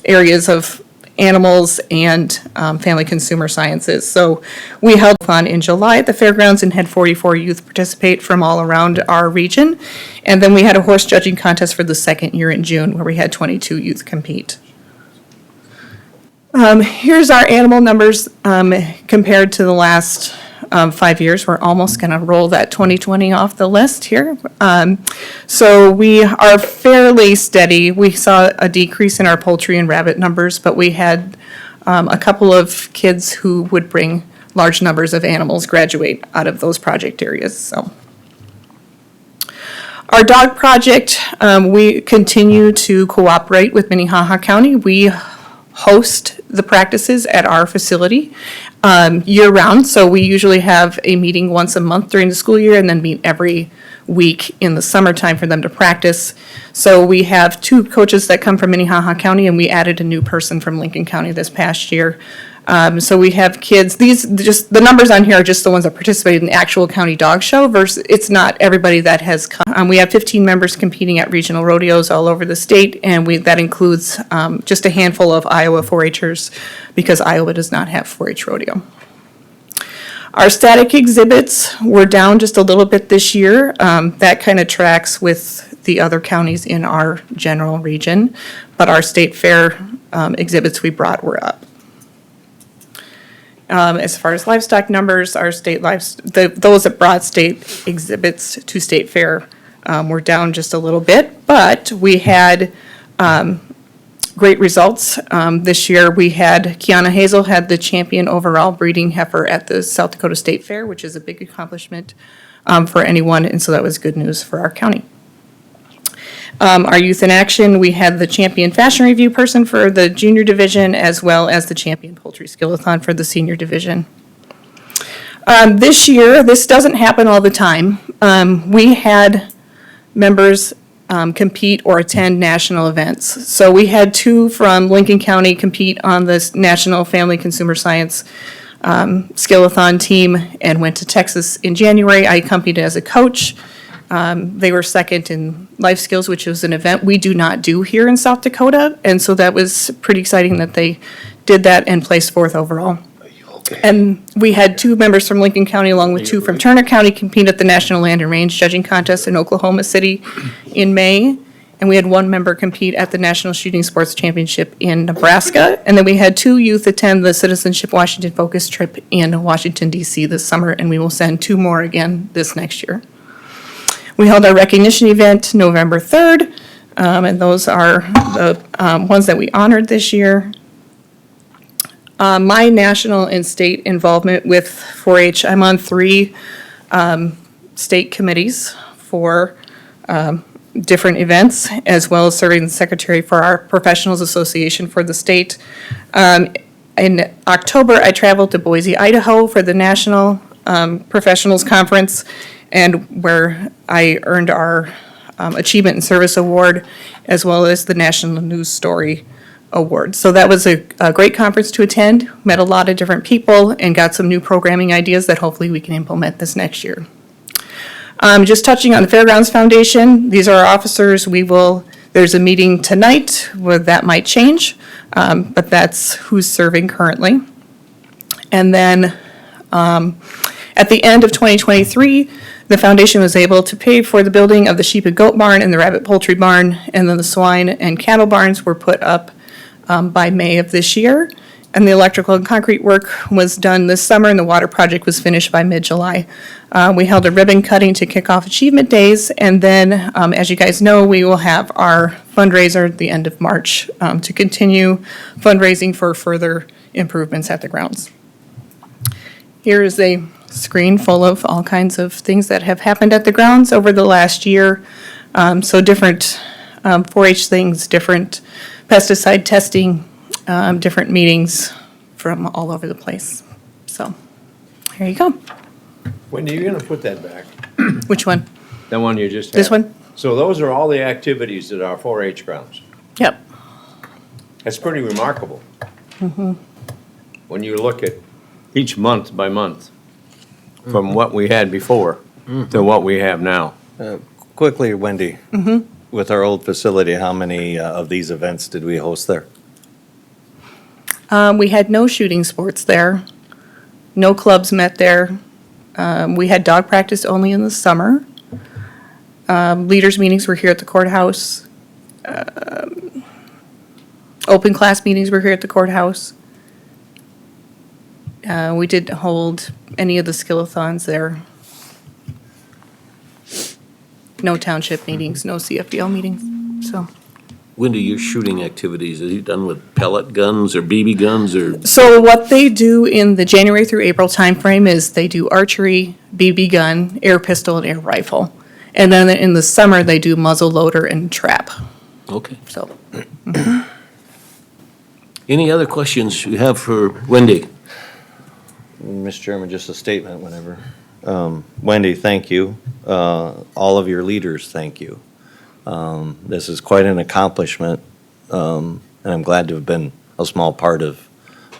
areas of animals and family consumer sciences. So we held fun in July at the fairgrounds and had 44 youth participate from all around our region. And then we had a horse judging contest for the second year in June where we had 22 youth compete. Here's our animal numbers compared to the last 5 years. We're almost going to roll that 2020 off the list here. So we are fairly steady. We saw a decrease in our poultry and rabbit numbers, but we had a couple of kids who would bring large numbers of animals graduate out of those project areas. So our dog project, we continue to cooperate with Minnehaha County. We host the practices at our facility year-round. So we usually have a meeting once a month during the school year and then meet every week in the summertime for them to practice. So we have 2 coaches that come from Minnehaha County, and we added a new person from Lincoln County this past year. So we have kids, the numbers on here are just the ones that participated in the actual county dog show versus, it's not everybody that has come. We have 15 members competing at regional rodeos all over the state, and that includes just a handful of Iowa 4-Hers because Iowa does not have 4-H rodeo. Our static exhibits were down just a little bit this year. That kind of tracks with the other counties in our general region, but our state fair exhibits we brought were up. As far as livestock numbers, our state those that brought state exhibits to state fair were down just a little bit, but we had great results. This year we had Kiana Hazel had the champion overall breeding heifer at the South Dakota State Fair, which is a big accomplishment for anyone, and so that was good news for our county. Our Youth in Action, we had the champion fashion review person for the junior division as well as the champion poultry skill-a-thon for the senior division. This year, this doesn't happen all the time. We had members compete or attend national events. So we had 2 from Lincoln County compete on this National Family Consumer Science Skill-a-thon team and went to Texas in January. I accompanied as a coach. They were second in life skills, which was an event we do not do here in South Dakota. And so that was pretty exciting that they did that and placed 4th overall. And we had 2 members from Lincoln County along with 2 from Turner County compete at the National Land and Range Judging Contest in Oklahoma City in May. And we had 1 member compete at the National Shooting Sports Championship in Nebraska. And then we had 2 youth attend the Citizenship Washington Focus trip in Washington, D.C. this summer, and we will send 2 more again this next year. We held our recognition event November 3rd, and those are the ones that we honored this year. My national and state involvement with 4-H, I'm on 3 state committees for different events, as well as serving the secretary for our Professionals Association for the state. In October, I traveled to Boise, Idaho for the National Professionals Conference, and where I earned our Achievement and Service Award, as well as the National News Story Award. So that was a great conference to attend, met a lot of different people, and got some new programming ideas that hopefully we can implement this next year. Just touching on the Fairgrounds Foundation, these are our officers. There's a meeting tonight where that might change, but that's who's serving currently. And then at the end of 2023, the foundation was able to pay for the building of the sheep and goat barn and the rabbit poultry barn, and then the swine and cattle barns were put up by May of this year. And the electrical and concrete work was done this summer, and the water project was finished by mid-July. We held a ribbon cutting to kick off Achievement Days, and then, as you guys know, we will have our fundraiser at the end of March to continue fundraising for further improvements at the grounds. Here is a screen full of all kinds of things that have happened at the grounds over the last year. So different 4-H things, different pesticide testing, different meetings from all over the place. So, here you go. When are you gonna put that back? Which one? The one you just had? This one? So those are all the activities at our 4-H grounds. Yep. That's pretty remarkable. When you look at each month by month, from what we had before to what we have now. Quickly, Wendy. With our old facility, how many of these events did we host there? We had no shooting sports there. No clubs met there. We had dog practice only in the summer. Leaders' meetings were here at the courthouse. Open class meetings were here at the courthouse. We didn't hold any of the skillathons there. No township meetings, no CFDL meetings, so. Wendy, your shooting activities, are you done with pellet guns or BB guns or? So what they do in the January through April timeframe is they do archery, BB gun, air pistol, and air rifle. And then in the summer, they do muzzle loader and trap, Okay. so. Any other questions you have for Wendy? Mr. Chairman, just a statement whenever. Wendy, thank you. All of your leaders, thank you. This is quite an accomplishment, and I'm glad to have been a small part of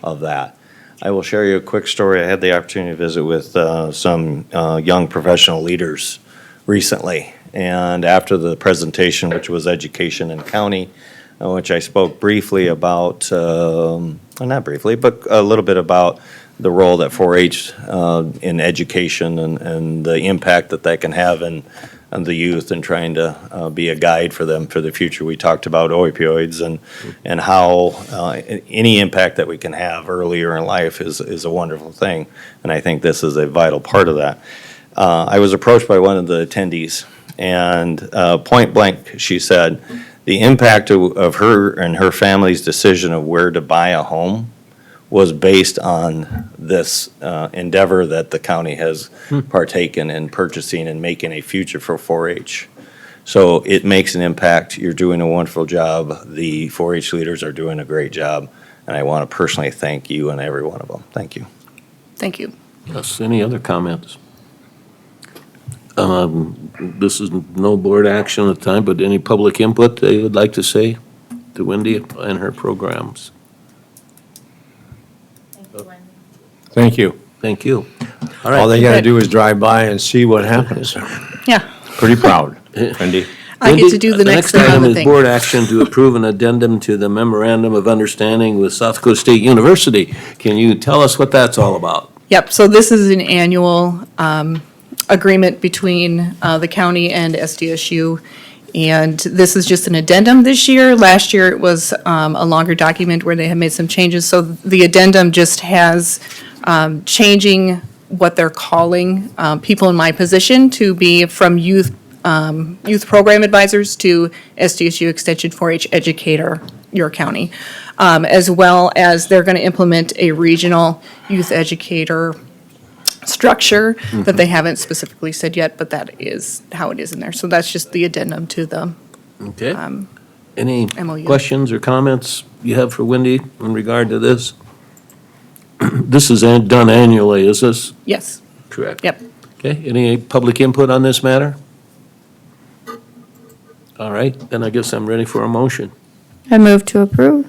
that. I will share you a quick story. I had the opportunity to visit with some young professional leaders recently, and after the presentation, which was Education and County, which I spoke briefly about, not briefly, but a little bit about the role that 4-H in education and the impact that that can have on the youth and trying to be a guide for them for the future. We talked about opioids and how any impact that we can have earlier in life is a wonderful thing, and I think this is a vital part of that. I was approached by one of the attendees, and point blank, she said, the impact of her and her family's decision of where to buy a home was based on this endeavor that the county has partaken in purchasing and making a future for 4-H. So it makes an impact. You're doing a wonderful job. The 4-H leaders are doing a great job, and I want to personally thank you and every one of them. Thank you. Thank you. Yes, any other comments? This is no board action at the time, but any public input they would like to say to Wendy and her programs? Thank you. Thank you. All All they right. gotta do is drive by and see what happens. Yeah, Pretty proud, Wendy. I get to do the next thing on item the is thing. board action to approve an addendum to the memorandum of understanding with South Dakota State University. Can you tell us what that's all about? Yep, so this is an annual agreement between the county and SDSU, and this is just an addendum this year. Last year, it was a longer document where they had made some changes, so the addendum just has changing what they're calling people in my position to be from youth program advisors to SDSU Extension 4-H educator, your county, as well as they're going to implement a regional youth educator structure that they haven't specifically said yet, but that is how it is in there. So that's just the addendum to the Okay. Any MOU. questions or comments you have for Wendy in regard to this? This is done annually, is this Yes, correct? yep. Okay, any public input on this matter? All right, then I guess I'm ready for a motion. I move to approve.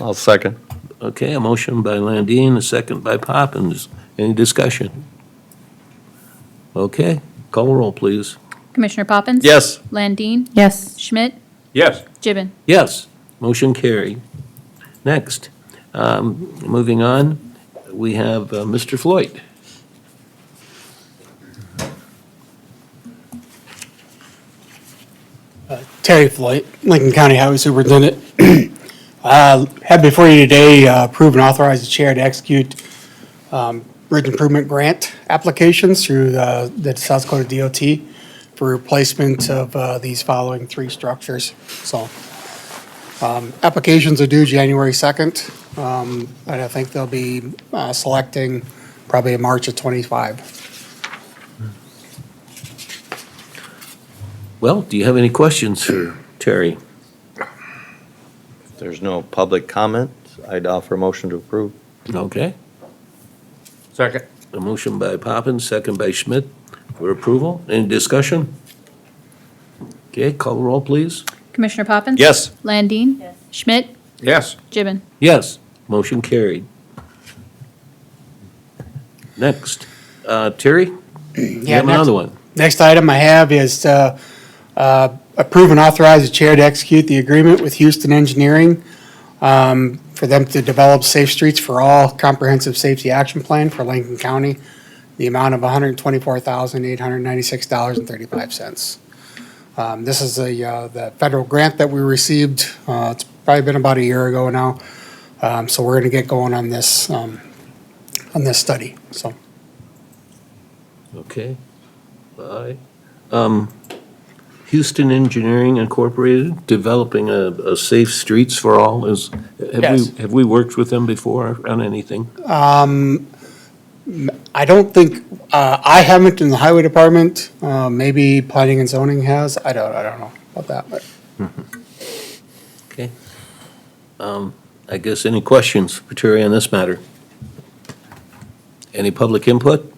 I'll second. Okay, a motion by Landine, a second by Poppins. Any discussion? Okay, call roll, please. Commissioner Poppins? Yes. Landine? Yes. Schmidt? Yes. Gibbon? Yes, motion carried. Next, moving on, we have Mr. Floyd. Terry Floyd, Lincoln County Highway Superintendent. Have before you today, approve and authorize the chair to execute bridge improvement grant applications through the South Dakota DOT for replacement of these following three structures. So applications are due January 2nd, and I think they'll be selecting probably in March of '25. Well, do you have any questions for Terry? If there's no public comment, I'd offer a motion to approve. Okay. Second. A motion by Poppins, second by Schmidt for approval. Any discussion? Okay, call the roll, please. Commissioner Poppins? Yes. Landine? Schmidt? Yes. Gibbon? Yes, motion carried. Next, Terry? You have another one. Next item I have is to approve and authorize the chair to execute the agreement with Houston Engineering for them to develop Safe Streets for All Comprehensive Safety Action Plan for Lincoln County, the amount of $124,896.35. This is the federal grant that we received. It's probably been about a year ago now. So we're going to get going on this study, so. Okay. Bye. Houston Engineering Incorporated, developing a Safe Streets for All is, Yes. have we worked with them before on anything? I don't think, I haven't in the highway department, maybe planning and zoning has, I don't know about that, but. Okay. I guess any questions for Terry on this matter? Any public input?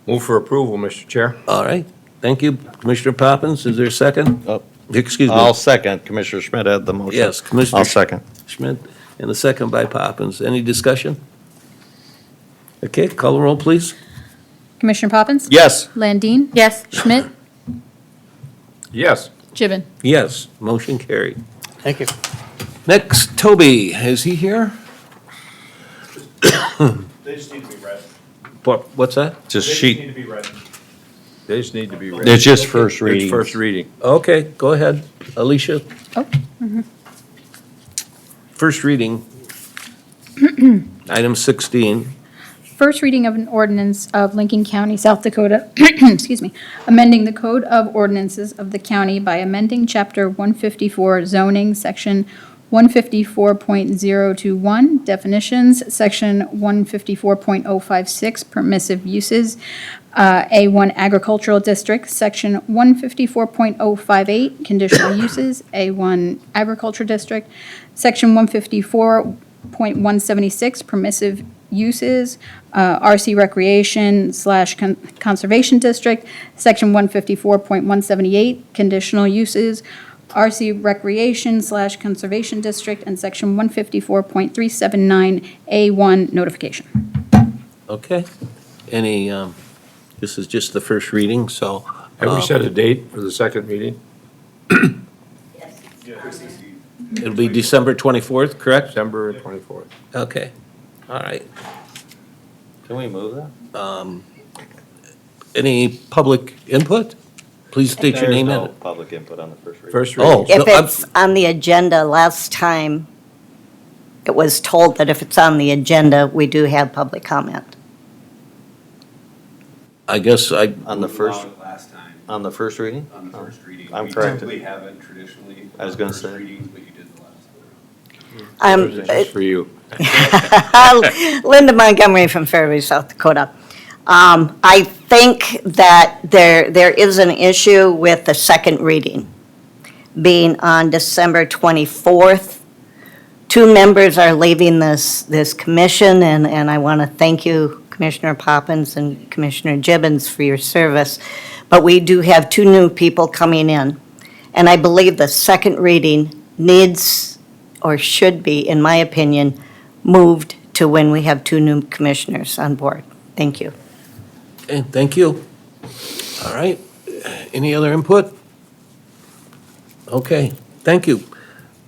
Move for approval, Mr. Chair. All right, thank you. Commissioner Poppins, is there a second? Oh, Excuse me. I'll second. Commissioner Schmidt had the motion. Yes, Commissioner. I'll second. Schmidt, and a second by Poppins. Any discussion? Okay, call the roll, please. Commissioner Poppins? Yes. Landine? Yes. Schmidt? Yes. Gibbon? Yes, motion carried. Thank you. Next, Toby, is he here? They just need to be read. What's that? Just sheet. to be read. They just need to be read. It's just first reading. It's first reading. Okay, go ahead, Alicia. Oh, First reading. Item 16. First reading of an ordinance of Lincoln County, South Dakota, excuse me, amending the Code of Ordinances of the county by amending Chapter 154 zoning, Section 154.021 definitions, Section 154.056 permissive uses, A1 agricultural district, Section 154.058 conditional uses, A1 agriculture district, Section 154.176 permissive uses, RC recreation / conservation district, Section 154.178 conditional uses, RC recreation / conservation district, and Section 154.379 A1 notification. Okay. Any, this is just the first reading, so. Have we set a date for the second meeting? It'll be December 24th, correct? December 24th. Okay, all right. Can we move that? Any public input? Please state your name There's and no public input on the first reading. First reading. Oh. If No, I'm- it's on the agenda, last time, it was told that if it's on the agenda, we do have public comment. I guess I, On the first, Last time, on the first reading? on the first reading. I'm We corrected. typically haven't traditionally. I was gonna first say. readings, but you did the last time. Just for you. Linda Montgomery from Fairview, South Dakota. I think that there is an issue with the second reading being on December 24th. Two members are leaving this commission, and I want to thank you, Commissioner Poppins and Commissioner Gibbons, for your service. But we do have two new people coming in, and I believe the second reading needs, or should be, in my opinion, moved to when we have two new commissioners on board. Thank you. okay, thank you. All right, any other input? Okay, thank you.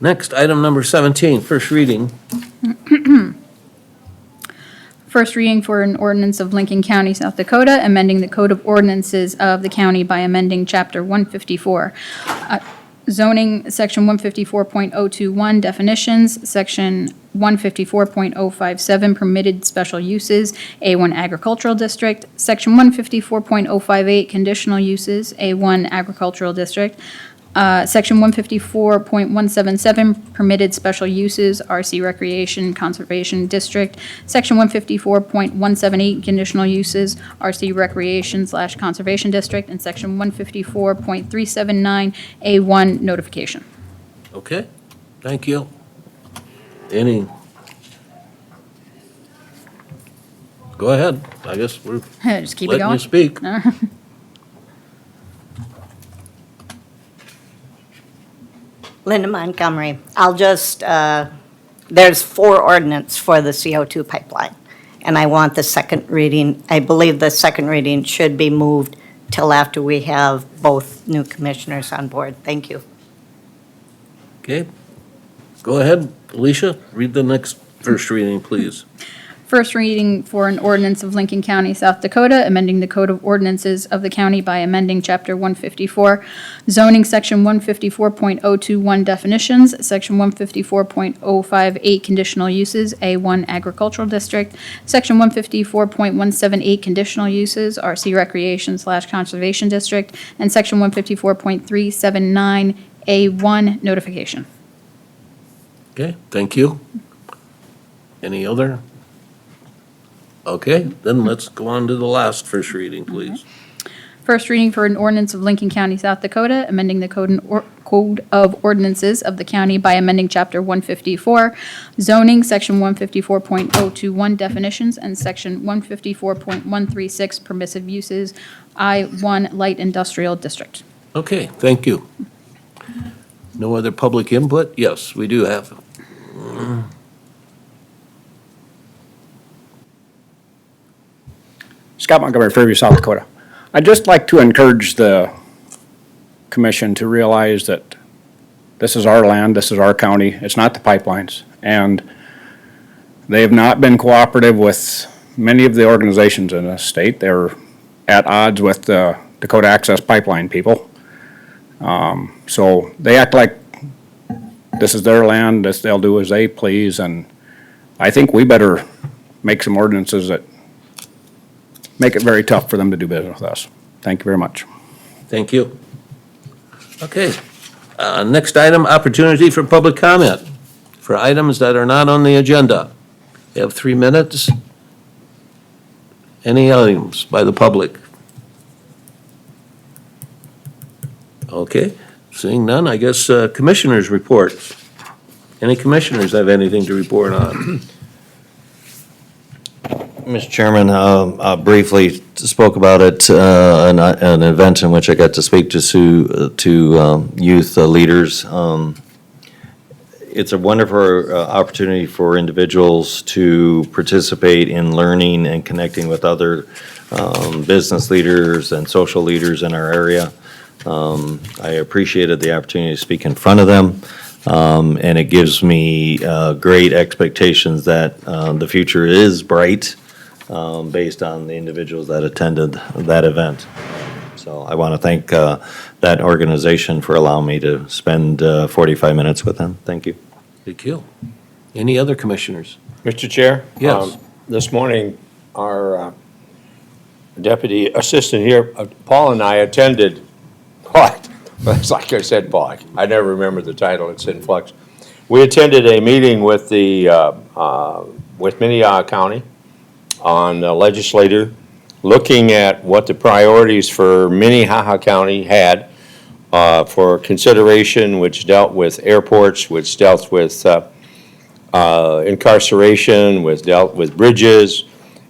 Next, item number 17, first reading. First reading for an ordinance of Lincoln County, South Dakota, amending the Code of Ordinances of the county by amending Chapter 154. Zoning, Section 154.021, definitions, Section 154.057, permitted special uses, A1 agricultural district, Section 154.058, conditional uses, A1 agricultural district, Section 154.177, permitted special uses, RC Recreation Conservation District, Section 154.178, conditional uses, RC Recreation/Conservation District, and Section 154.379, A1 notification. Okay, thank you. Any? Go ahead. I guess we're Just keep it letting you going. speak. Linda Montgomery, I'll just, there's 4 ordinance for the CO2 pipeline, and I want the second reading, I believe the second reading should be moved till after we have both new commissioners on board. Thank you. Okay. Go ahead, Alicia, read the next first reading, please. First reading for an ordinance of Lincoln County, South Dakota, amending the Code of Ordinances of the county by amending Chapter 154, zoning, Section 154.021, definitions, Section 154.058, conditional uses, A1 agricultural district, Section 154.178, conditional uses, RC Recreation/Conservation District, and Section 154.379, A1 notification. Okay, thank you. Any other? Okay, then let's go on to the last first reading, please. First reading for an ordinance of Lincoln County, South Dakota, amending the Code of Ordinances of the county by amending Chapter 154, zoning, Section 154.021, definitions, and Section 154.136, permissive uses, I-1 light industrial district. Okay, thank you. No other public input? Yes, we do have. Scott Montgomery, Fairview, South Dakota. I'd just like to encourage the commission to realize that this is our land, this is our county, it's not the pipelines. And they have not been cooperative with many of the organizations in the state. They're at odds with the Dakota Access Pipeline people. So they act like this is their land, this they'll do as they please, and I think we better make some ordinances that make it very tough for them to do business with us. Thank you very much. Thank you. Okay, next item, opportunity for public comment for items that are not on the agenda. You have 3 minutes. Any items by the public? Okay, seeing none, I guess commissioners' report. Any commissioners have anything to report on? Mr. Chairman, briefly spoke about it, an event in which I got to speak to youth leaders. It's a wonderful opportunity for individuals to participate in learning and connecting with other business leaders and social leaders in our area. I appreciated the opportunity to speak in front of them, and it gives me great expectations that the future is bright, based on the individuals that attended that event. So I want to thank that organization for allowing me to spend 45 minutes with them. Thank you. Thank you. Any other commissioners? Mr. Chair? Yes. This morning, our deputy assistant here, Paul and I attended, what? It's like I said, Paul, I never remember the title, it's in flux. We attended a meeting with with Minnehaha County on the legislator, looking at what the priorities for Minnehaha County had for consideration, which dealt with airports, which dealt with incarceration, which dealt with bridges,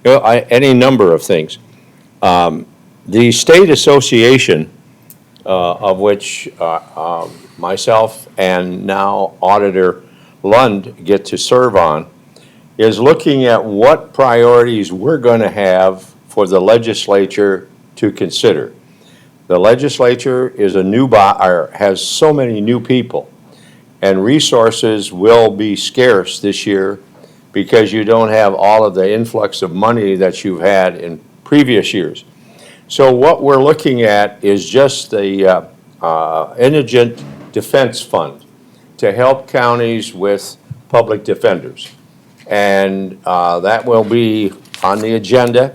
any number of things. The state association, of which myself and now Auditor Lund get to serve on, is looking at what priorities we're going to have for the legislature to consider. The legislature is a new has so many new people, and resources will be scarce this year because you don't have all of the influx of money that you've had in previous years. So what we're looking at is just the indigent Defense Fund to help counties with public defenders. And that will be on the agenda.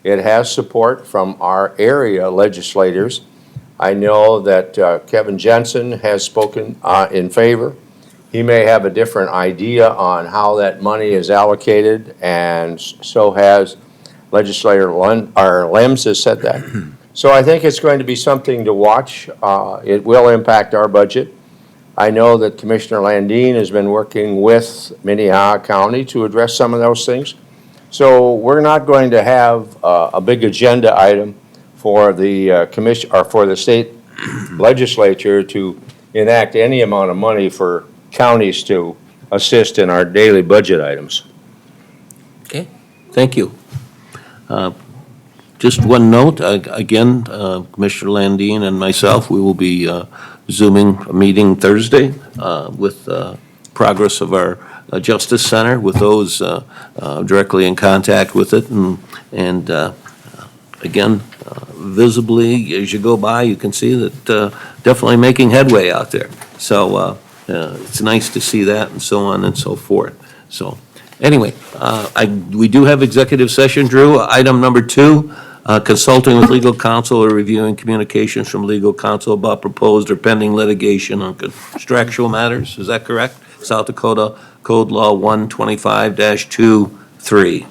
It has support from our area legislators. I know that Kevin Jensen has spoken in favor. He may have a different idea on how that money is allocated, and so has legislator Lems has said that. So I think it's going to be something to watch. It will impact our budget. I know that Commissioner Landine has been working with Minnehaha County to address some of those things. So we're not going to have a big agenda item for the commission, or for the state legislature to enact any amount of money for counties to assist in our daily budget items. Okay, thank you. Just one note, again, Commissioner Landine and myself, we will be Zooming a meeting Thursday with progress of our Justice Center, with those directly in contact with it. And again, visibly, as you go by, you can see that definitely making headway out there. So it's nice to see that, and so on and so forth. So anyway, we do have executive session, Drew. Item number 2, consulting with legal counsel or reviewing communications from legal counsel about proposed or pending litigation on contractual matters. Is that correct? South Dakota Code Law 125-23.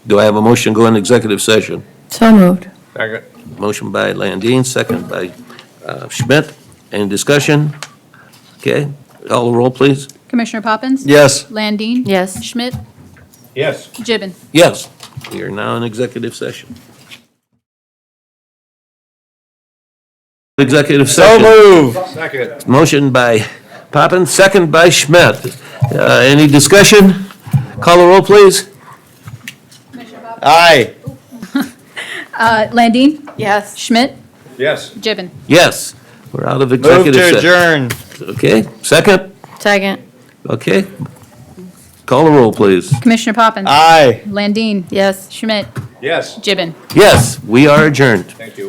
Do I have a motion to go into executive session? So moved. Second. Motion by Landine, second by Schmidt. Any discussion? Okay, call the roll, please. Commissioner Poppins? Yes. Landine? Yes. Schmidt? Yes. Gibbon? Yes. We are now in executive session. Executive session. Second. Motion by Poppins, second by Schmidt. Any discussion? Call the roll, please. Aye. Landine? Yes. Schmidt? Yes. Gibbon? Yes, we're out of Move executive to session. adjourn. Okay, second? Second. Okay. Call the roll, please. Commissioner Poppins? Aye. Landine? Yes. Schmidt? Yes. Gibbon? Yes, we are adjourned. Thank you.